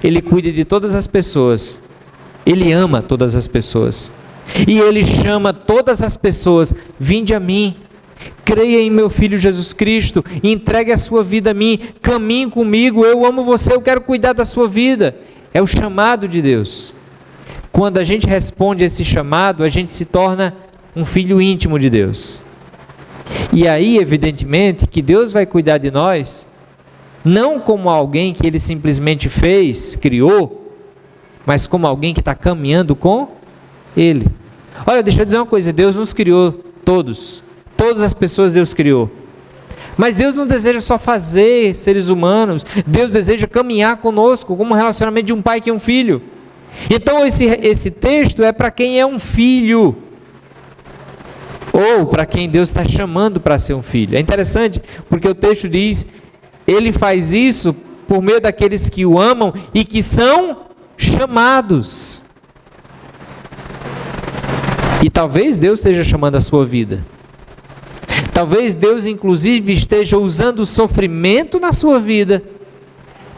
Ele cuida de todas as pessoas. Ele ama todas as pessoas. E Ele chama todas as pessoas: vinde a mim, creia em meu Filho Jesus Cristo, entregue a sua vida a mim, caminhe comigo, eu amo você, eu quero cuidar da sua vida. É o chamado de Deus. Quando a gente responde a esse chamado, a gente se torna um filho íntimo de Deus. E aí, evidentemente, que Deus vai cuidar de nós, não como alguém que Ele simplesmente fez, criou, mas como alguém que está caminhando com Ele. Olha, deixa eu dizer uma coisa: Deus nos criou todos. Todas as pessoas Deus criou. Mas Deus não deseja só fazer seres humanos. Deus deseja caminhar conosco, como um relacionamento de um pai com um filho. Então esse texto é para quem é um filho, ou para quem Deus está chamando para ser um filho. É interessante, porque o texto diz: Ele faz isso por meio daqueles que o amam e que são chamados. E talvez Deus esteja chamando a sua vida. Talvez Deus, inclusive, esteja usando o sofrimento na sua vida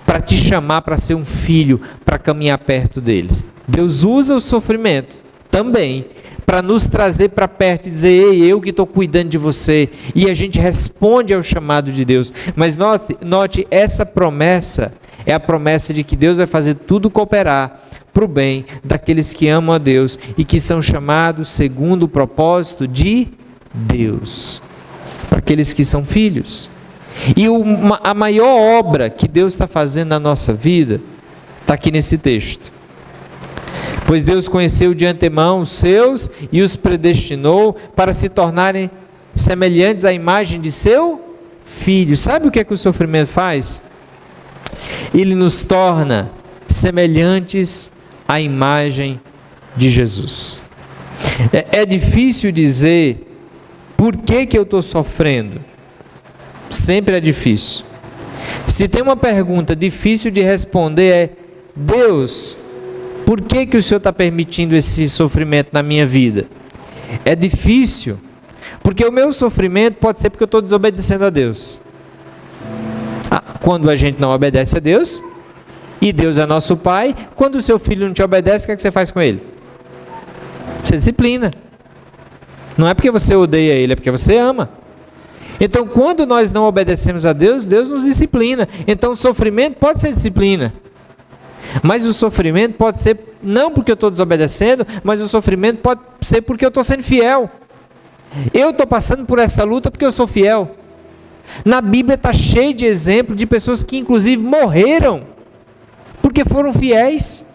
para te chamar para ser um filho, para caminhar perto dele. Deus usa o sofrimento também para nos trazer para perto e dizer: ei, eu que estou cuidando de você. E a gente responde ao chamado de Deus. Mas note, essa promessa é a promessa de que Deus vai fazer tudo cooperar para o bem daqueles que amam a Deus e que são chamados segundo o propósito de Deus, para aqueles que são filhos. E a maior obra que Deus está fazendo na nossa vida está aqui nesse texto. Pois Deus conheceu de antemão os seus e os predestinou para se tornarem semelhantes à imagem de seu Filho. Sabe o que é que o sofrimento faz? Ele nos torna semelhantes à imagem de Jesus. É difícil dizer por que eu estou sofrendo. Sempre é difícil. Se tem uma pergunta difícil de responder é: Deus, por que o Senhor está permitindo esse sofrimento na minha vida? É difícil, porque o meu sofrimento pode ser porque eu estou desobedecendo a Deus. Quando a gente não obedece a Deus, e Deus é nosso Pai, quando o seu filho não te obedece, o que é que você faz com ele? Você disciplina. Não é porque você odeia ele, é porque você ama. Então, quando nós não obedecemos a Deus, Deus nos disciplina. Então, o sofrimento pode ser disciplina. Mas o sofrimento pode ser, não porque eu estou desobedecendo, mas o sofrimento pode ser porque eu estou sendo fiel. Eu estou passando por essa luta porque eu sou fiel. Na Bíblia está cheio de exemplos de pessoas que inclusive morreram porque foram fiéis.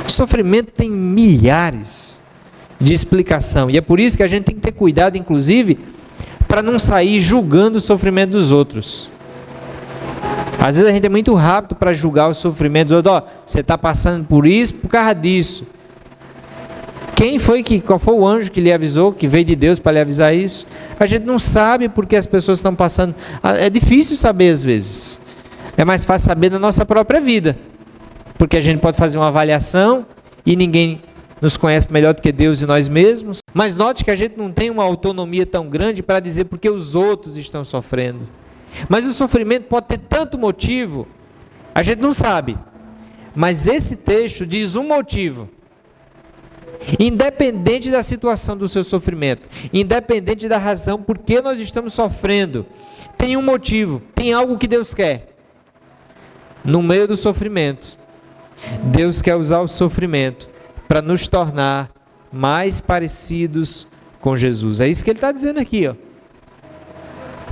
O sofrimento tem milhares de explicação. E é por isso que a gente tem que ter cuidado, inclusive, para não sair julgando o sofrimento dos outros. Às vezes a gente é muito rápido para julgar o sofrimento dos outros. Você está passando por isso por causa disso. Qual foi o anjo que lhe avisou, que veio de Deus para lhe avisar isso? A gente não sabe porque as pessoas estão passando. É difícil saber às vezes. É mais fácil saber na nossa própria vida. Porque a gente pode fazer uma avaliação e ninguém nos conhece melhor do que Deus e nós mesmos. Mas note que a gente não tem uma autonomia tão grande para dizer porque os outros estão sofrendo. Mas o sofrimento pode ter tanto motivo, a gente não sabe. Mas esse texto diz um motivo. Independente da situação do seu sofrimento, independente da razão por que nós estamos sofrendo, tem um motivo, tem algo que Deus quer. No meio do sofrimento, Deus quer usar o sofrimento para nos tornar mais parecidos com Jesus. É isso que ele está dizendo aqui, ó.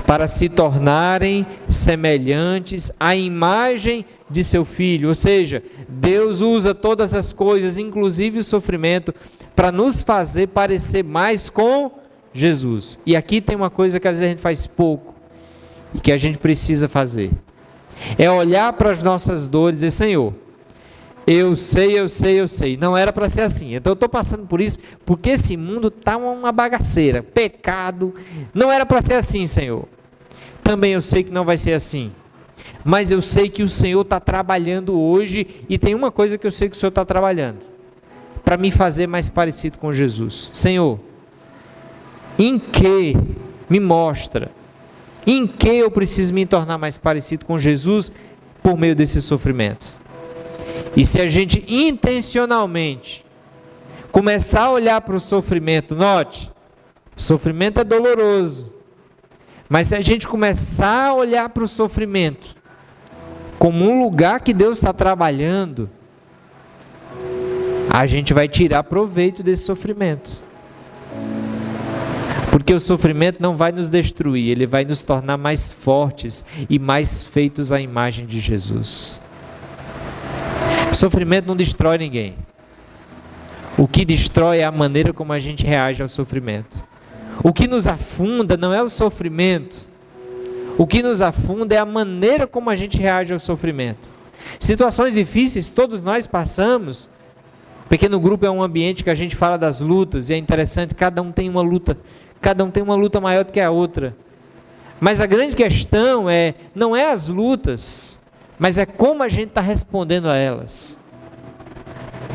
Para se tornarem semelhantes à imagem de seu Filho. Ou seja, Deus usa todas as coisas, inclusive o sofrimento, para nos fazer parecer mais com Jesus. E aqui tem uma coisa que às vezes a gente faz pouco e que a gente precisa fazer. É olhar para as nossas dores e dizer, Senhor, eu sei, não era para ser assim. Então eu estou passando por isso, porque esse mundo está uma bagaceira, pecado, não era para ser assim, Senhor. Também eu sei que não vai ser assim, mas eu sei que o Senhor está trabalhando hoje, e tem uma coisa que eu sei que o Senhor está trabalhando, para me fazer mais parecido com Jesus. Senhor, em que me mostra, em que eu preciso me tornar mais parecido com Jesus por meio desse sofrimento? E se a gente intencionalmente começar a olhar para o sofrimento, note, o sofrimento é doloroso, mas se a gente começar a olhar para o sofrimento como um lugar que Deus está trabalhando, a gente vai tirar proveito desse sofrimento. Porque o sofrimento não vai nos destruir, ele vai nos tornar mais fortes e mais feitos à imagem de Jesus. Sofrimento não destrói ninguém. O que destrói é a maneira como a gente reage ao sofrimento. O que nos afunda não é o sofrimento. O que nos afunda é a maneira como a gente reage ao sofrimento. Situações difíceis todos nós passamos. Pequeno grupo é um ambiente que a gente fala das lutas, e é interessante, cada um tem uma luta maior do que a outra. Mas a grande questão não é as lutas, mas é como a gente está respondendo a elas.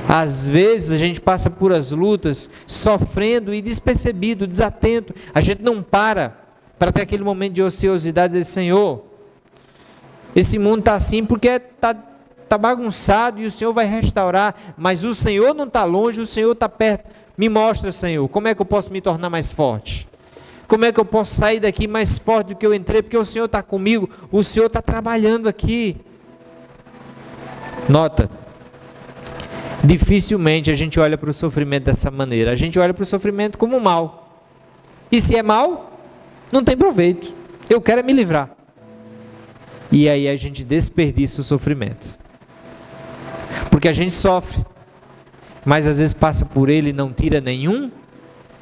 Às vezes a gente passa por as lutas sofrendo e despercebido, desatento. A gente não para ter aquele momento de ociosidade e dizer, Senhor, esse mundo está assim porque está bagunçado e o Senhor vai restaurar, mas o Senhor não está longe, o Senhor está perto. Me mostra, Senhor, como é que eu posso me tornar mais forte? Como é que eu posso sair daqui mais forte do que eu entrei? Porque o Senhor está comigo, o Senhor está trabalhando aqui. Nota, dificilmente a gente olha para o sofrimento dessa maneira. A gente olha para o sofrimento como mal. E se é mal, não tem proveito. Eu quero é me livrar. E aí a gente desperdiça o sofrimento. Porque a gente sofre, mas às vezes passa por ele e não tira nenhum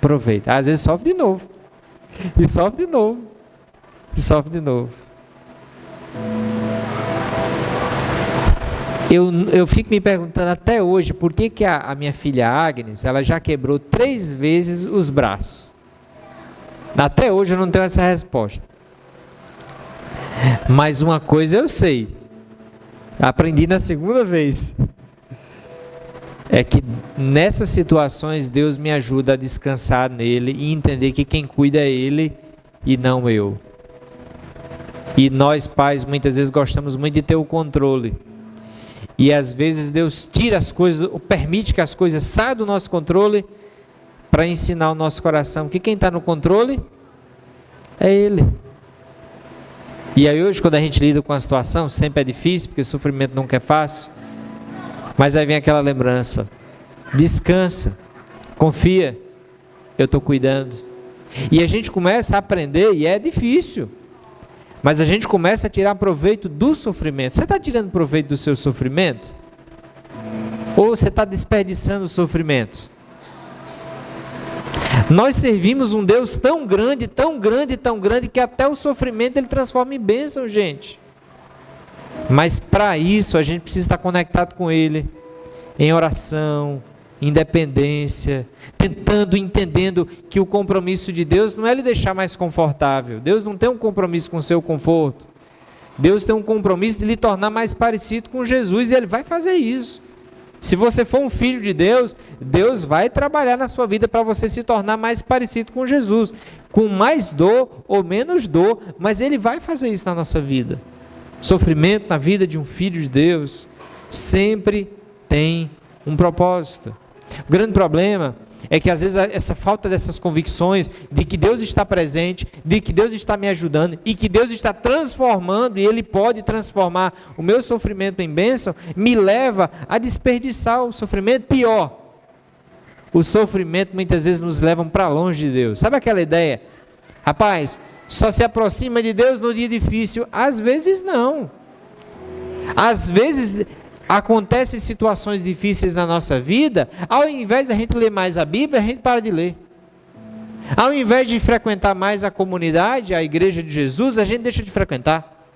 proveito. Às vezes sofre de novo. E sofre de novo. E sofre de novo. Eu fico me perguntando até hoje por que a minha filha Agnes, ela já quebrou 3 vezes os braços. Até hoje eu não tenho essa resposta. Mas uma coisa eu sei, aprendi na segunda vez, é que nessas situações Deus me ajuda a descansar nele e entender que quem cuida é Ele e não eu. E nós pais muitas vezes gostamos muito de ter o controle. E às vezes Deus tira as coisas, ou permite que as coisas saiam do nosso controle para ensinar o nosso coração que quem está no controle É Ele. E aí hoje, quando a gente lida com a situação, sempre é difícil, porque o sofrimento nunca é fácil. Mas aí vem aquela lembrança. Descansa. Confia. Eu estou cuidando. E a gente começa a aprender, e é difícil. Mas a gente começa a tirar proveito do sofrimento. Você está tirando proveito do seu sofrimento? Ou você está desperdiçando o sofrimento? Nós servimos um Deus tão grande, tão grande, tão grande, que até o sofrimento Ele transforma em bênção, gente. Mas para isso a gente precisa estar conectado com Ele, em oração, em dependência, entendendo que o compromisso de Deus não é lhe deixar mais confortável. Deus não tem um compromisso com o seu conforto. Deus tem um compromisso de lhe tornar mais parecido com Jesus, e Ele vai fazer isso. Se você for um filho de Deus, Deus vai trabalhar na sua vida para você se tornar mais parecido com Jesus, com mais dor ou menos dor, mas Ele vai fazer isso na nossa vida. Sofrimento na vida de um filho de Deus sempre tem um propósito. O grande problema é que às vezes essa falta dessas convicções de que Deus está presente, de que Deus está me ajudando e que Deus está transformando, e Ele pode transformar o meu sofrimento em bênção, me leva a desperdiçar o sofrimento. Pior, o sofrimento muitas vezes nos leva para longe de Deus. Sabe aquela ideia? Rapaz, só se aproxima de Deus no dia difícil. Às vezes não. Às vezes acontecem situações difíceis na nossa vida, ao invés de a gente ler mais a Bíblia, a gente para de ler. Ao invés de frequentar mais a comunidade, a igreja de Jesus, a gente deixa de frequentar.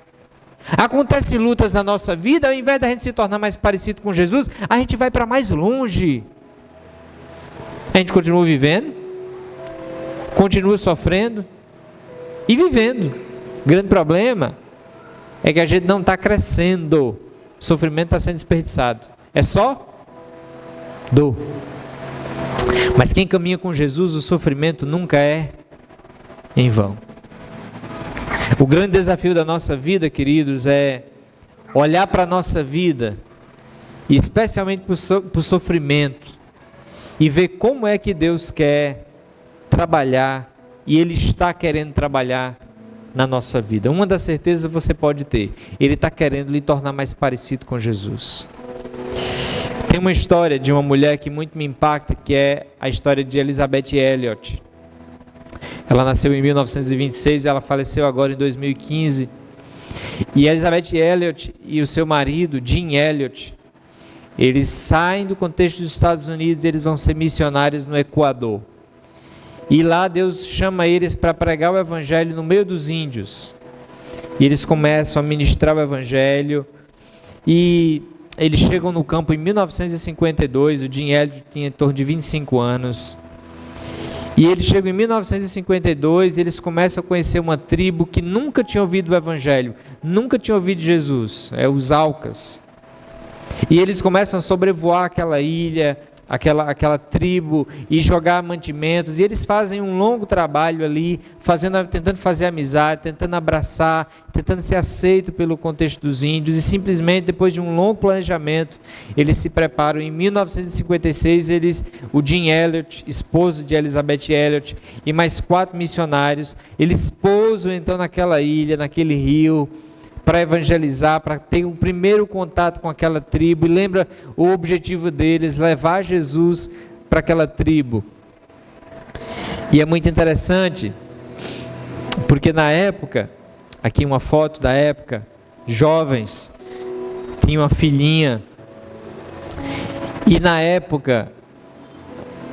Acontecem lutas na nossa vida, ao invés da gente se tornar mais parecido com Jesus, a gente vai para mais longe. A gente continua vivendo, continua sofrendo e vivendo. O grande problema é que a gente não está crescendo. O sofrimento está sendo desperdiçado. É só dor. Mas quem caminha com Jesus, o sofrimento nunca é em vão. O grande desafio da nossa vida, queridos, é olhar para a nossa vida, e especialmente para o sofrimento, e ver como é que Deus quer trabalhar, e Ele está querendo trabalhar na nossa vida. Uma das certezas você pode ter: Ele está querendo lhe tornar mais parecido com Jesus. Tem uma história de uma mulher que muito me impacta, que é a história de Elizabeth Elliot. Ela nasceu em 1926 e ela faleceu agora em 2015. E Elizabeth Elliot e o seu marido, Jim Elliot, eles saem do contexto dos Estados Unidos e eles vão ser missionários no Equador. E lá Deus chama eles para pregar o evangelho no meio dos índios. E eles começam a ministrar o evangelho. E eles chegam no campo em 1952. O Jim Elliot tinha em torno de 25 anos. E eles chegam em 1952 e eles começam a conhecer uma tribo que nunca tinha ouvido o evangelho, nunca tinha ouvido Jesus, os Aucas. E eles começam a sobrevoar aquela ilha, aquela tribo, e jogar mantimentos, e eles fazem um longo trabalho ali, tentando fazer amizade, tentando abraçar, tentando ser aceito pelo contexto dos índios, e simplesmente depois de um longo planejamento, eles se preparam. Em 1956, o Jim Elliot, esposo de Elizabeth Elliot, e mais 4 missionários, eles pousam então naquela ilha, naquele rio, para evangelizar, para ter um primeiro contato com aquela tribo. E lembra o objetivo deles: levar Jesus para aquela tribo. E é muito interessante, porque na época, aqui uma foto da época, jovens, tinha uma filhinha, e na época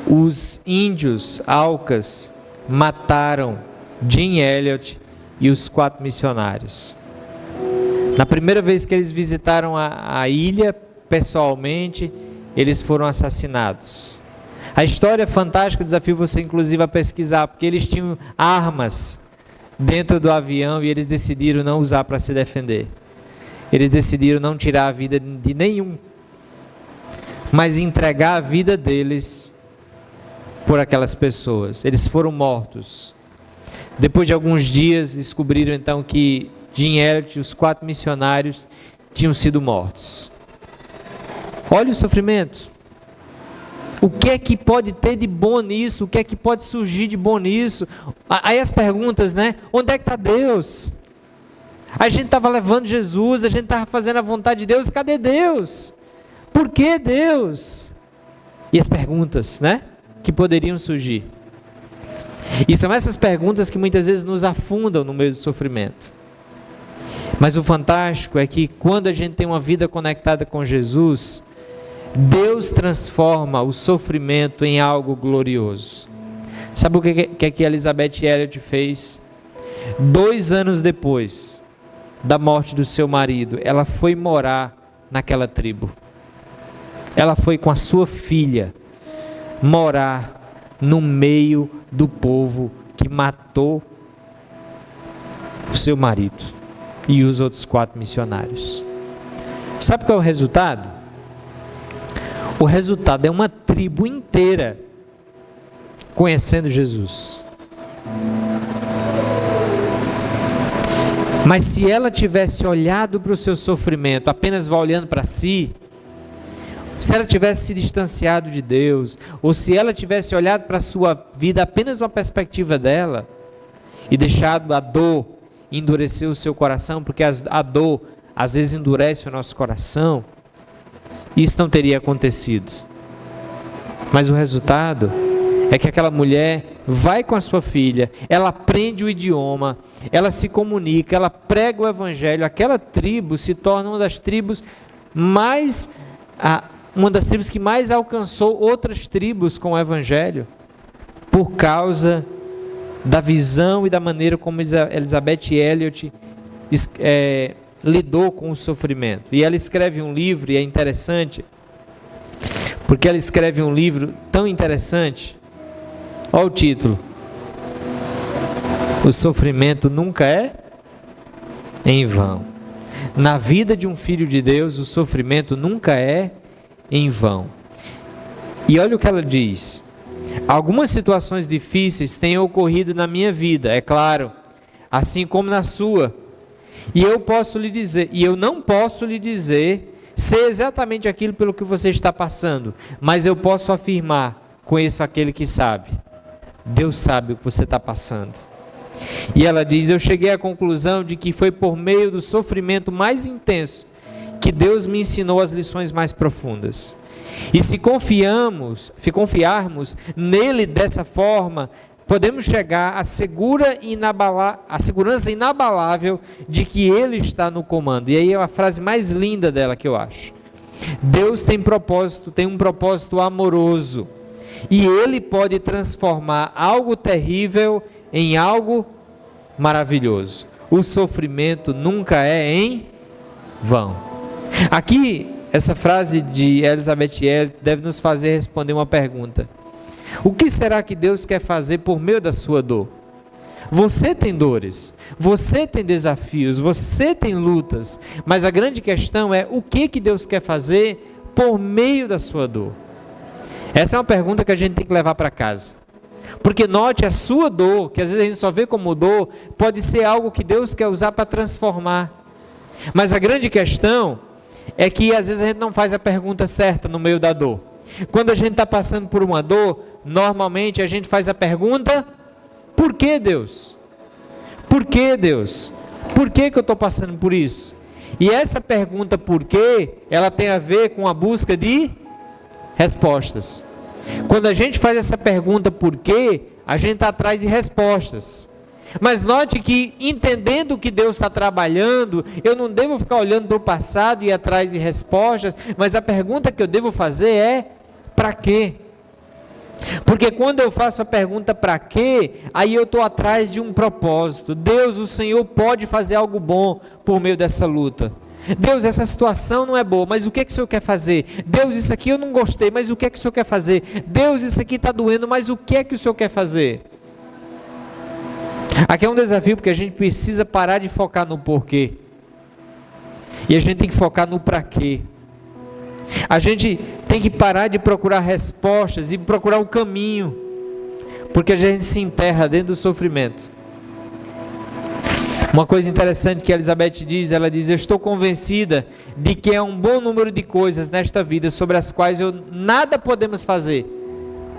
os índios Aucas mataram Jim Elliot e os 4 missionários. Na primeira vez que eles visitaram a ilha, pessoalmente, eles foram assassinados. A história é fantástica, desafio você inclusive a pesquisar, porque eles tinham armas dentro do avião e eles decidiram não usar para se defender. Eles decidiram não tirar a vida de nenhum, mas entregar a vida deles por aquelas pessoas. Eles foram mortos. Depois de alguns dias, descobriram então que Jim Elliot e os 4 missionários tinham sido mortos. Olha o sofrimento. O que é que pode ter de bom nisso? O que é que pode surgir de bom nisso? Aí as perguntas, né? Onde é que está Deus? A gente estava levando Jesus, a gente estava fazendo a vontade de Deus, cadê Deus? Por que Deus? E as perguntas, né? Que poderiam surgir. E são essas perguntas que muitas vezes nos afundam no meio do sofrimento. Mas o fantástico é que quando a gente tem uma vida conectada com Jesus, Deus transforma o sofrimento em algo glorioso. Sabe o que Elizabeth Elliot fez? 2 anos depois da morte do seu marido, ela foi morar naquela tribo. Ela foi com a sua filha morar no meio do povo que matou o seu marido e os outros 4 missionários. Sabe qual é o resultado? O resultado é uma tribo inteira conhecendo Jesus. Mas se ela tivesse olhado para o seu sofrimento, apenas olhando para si, se ela tivesse se distanciado de Deus, ou se ela tivesse olhado para a sua vida apenas uma perspectiva dela, e deixado a dor endurecer o seu coração, porque a dor às vezes endurece o nosso coração, isso não teria acontecido. Mas o resultado é que aquela mulher vai com a sua filha, ela aprende o idioma, ela se comunica, ela prega o evangelho, aquela tribo se torna uma das tribos que mais alcançou outras tribos com o evangelho, por causa da visão e da maneira como Elizabeth Elliot lidou com o sofrimento. E ela escreve um livro, e é interessante, porque ela escreve um livro tão interessante. Olha o título: O sofrimento nunca é em vão. Na vida de um filho de Deus, o sofrimento nunca é em vão. E olha o que ela diz: algumas situações difíceis têm ocorrido na minha vida, é claro, assim como na sua. E eu não posso lhe dizer ser exatamente aquilo pelo que você está passando, mas eu posso afirmar: conheço aquele que sabe. Deus sabe o que você está passando. E ela diz: eu cheguei à conclusão de que foi por meio do sofrimento mais intenso que Deus me ensinou as lições mais profundas. E se confiarmos nele dessa forma, podemos chegar à segurança inabalável de que Ele está no comando. E aí é a frase mais linda dela que eu acho. Deus tem um propósito amoroso, e Ele pode transformar algo terrível em algo maravilhoso. O sofrimento nunca é em vão. Aqui, essa frase de Elizabeth Elliot deve nos fazer responder uma pergunta: o que será que Deus quer fazer por meio da sua dor? Você tem dores, você tem desafios, você tem lutas, mas a grande questão é: o que Deus quer fazer por meio da sua dor? Essa é uma pergunta que a gente tem que levar para casa. Porque note, a sua dor, que às vezes a gente só vê como dor, pode ser algo que Deus quer usar para transformar. Mas a grande questão é que às vezes a gente não faz a pergunta certa no meio da dor. Quando a gente está passando por uma dor, normalmente a gente faz a pergunta: por que Deus? Por que Deus? Por que eu estou passando por isso? E essa pergunta por quê, ela tem a ver com a busca de respostas. Quando a gente faz essa pergunta por quê, a gente está atrás de respostas. Mas note que, entendendo que Deus está trabalhando, eu não devo ficar olhando para o passado e ir atrás de respostas, mas a pergunta que eu devo fazer é: para quê? Porque quando eu faço a pergunta para quê, aí eu estou atrás de um propósito. Deus, o Senhor pode fazer algo bom por meio dessa luta. Deus, essa situação não é boa, mas o que é que o Senhor quer fazer? Deus, isso aqui eu não gostei, mas o que é que o Senhor quer fazer? Deus, isso aqui está doendo, mas o que é que o Senhor quer fazer? Aqui é um desafio, porque a gente precisa parar de focar no porquê. E a gente tem que focar no para quê. A gente tem que parar de procurar respostas e procurar o caminho, porque a gente se enterra dentro do sofrimento. Uma coisa interessante que a Elizabeth diz, ela diz: eu estou convencida de que há um bom número de coisas nesta vida sobre as quais nada podemos fazer,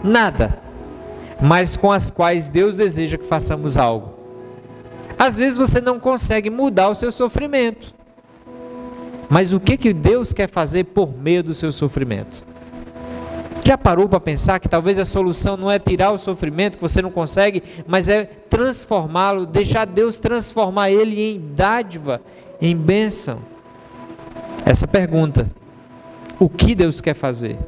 nada, mas com as quais Deus deseja que façamos algo. Às vezes você não consegue mudar o seu sofrimento, mas o que Deus quer fazer por meio do seu sofrimento? Já parou para pensar que talvez a solução não é tirar o sofrimento que você não consegue, mas é transformá-lo, deixar Deus transformar ele em dádiva, em bênção? Essa pergunta, o que Deus quer fazer?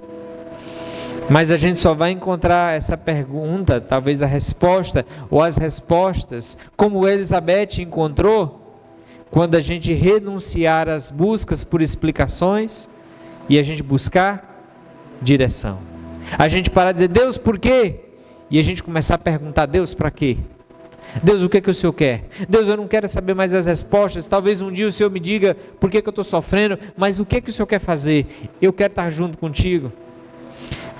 Mas a gente só vai encontrar essa pergunta, talvez a resposta, ou as respostas, como Elizabeth encontrou, quando a gente renunciar às buscas por explicações e a gente buscar direção. A gente parar de dizer: Deus, por quê? E a gente começar a perguntar: Deus, para quê? Deus, o que o Senhor quer? Deus, eu não quero saber mais as respostas. Talvez um dia o Senhor me diga por que eu estou sofrendo, mas o que o Senhor quer fazer? Eu quero estar junto contigo.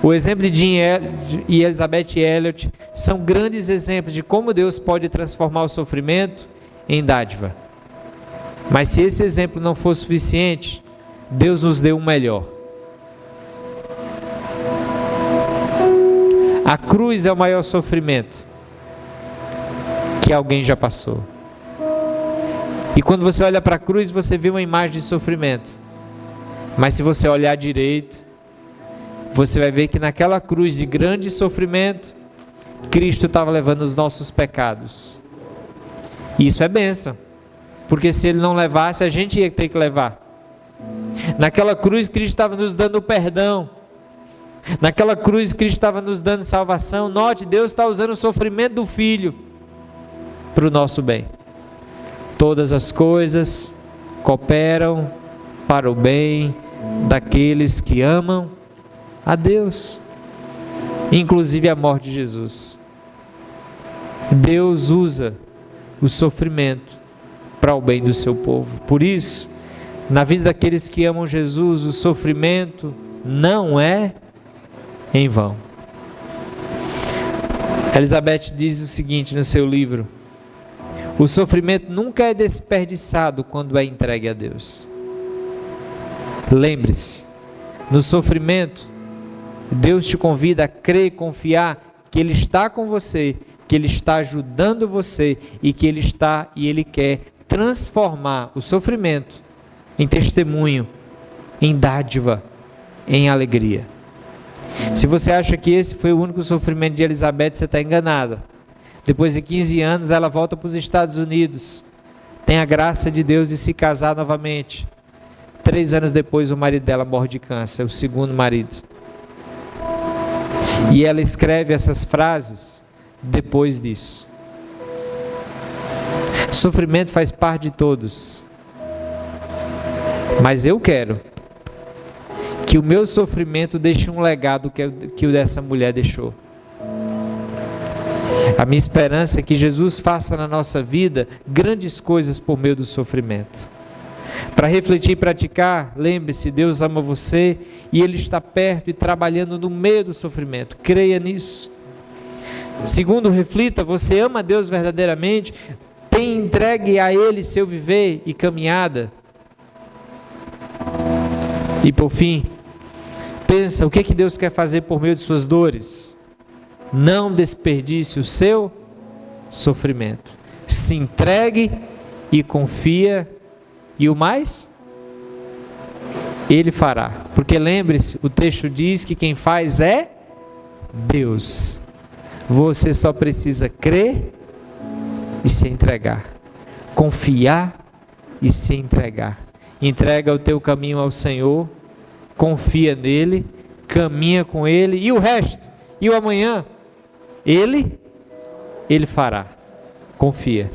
O exemplo de Jean e Elizabeth Elliot são grandes exemplos de como Deus pode transformar o sofrimento em dádiva. Mas se esse exemplo não for suficiente, Deus nos deu o melhor. A cruz é o maior sofrimento que alguém já passou. E quando você olha para a cruz, você vê uma imagem de sofrimento. Mas se você olhar direito, você vai ver que naquela cruz de grande sofrimento, Cristo estava levando os nossos pecados. E isso é bênção, porque se Ele não levasse, a gente ia ter que levar. Naquela cruz, Cristo estava nos dando perdão. Naquela cruz, Cristo estava nos dando salvação. Note, Deus está usando o sofrimento do Filho para o nosso bem. Todas as coisas cooperam para o bem daqueles que amam a Deus, inclusive a morte de Jesus. Deus usa o sofrimento para o bem do seu povo. Por isso, na vida daqueles que amam Jesus, o sofrimento não é em vão. Elizabeth diz o seguinte no seu livro: o sofrimento nunca é desperdiçado quando é entregue a Deus. Lembre-se, no sofrimento, Deus te convida a crer e confiar que Ele está com você, que Ele está ajudando você e que Ele quer transformar o sofrimento em testemunho, em dádiva, em alegria. Se você acha que esse foi o único sofrimento de Elizabeth, você está enganada. Depois de 15 anos, ela volta para os Estados Unidos, tem a graça de Deus de se casar novamente. 3 anos depois, o marido dela morre de câncer, o segundo marido. E ela escreve essas frases depois disso. Sofrimento faz parte de todos, mas eu quero que o meu sofrimento deixe um legado que o dessa mulher deixou. A minha esperança é que Jesus faça na nossa vida grandes coisas por meio do sofrimento. Para refletir e praticar, lembre-se, Deus ama você e Ele está perto e trabalhando no meio do sofrimento. Creia nisso. Segundo, reflita: você ama Deus verdadeiramente? Tem entregue a Ele seu viver e caminhada? E por fim, pensa o que Deus quer fazer por meio de suas dores. Não desperdice o seu sofrimento. Se entregue e confia. E o mais? Ele fará. Porque lembre-se, o texto diz que quem faz é Deus. Você só precisa crer e se entregar. Confiar e se entregar. Entrega o teu caminho ao Senhor. Confia nele, caminha com Ele, e o resto, e o amanhã, Ele fará. Confia.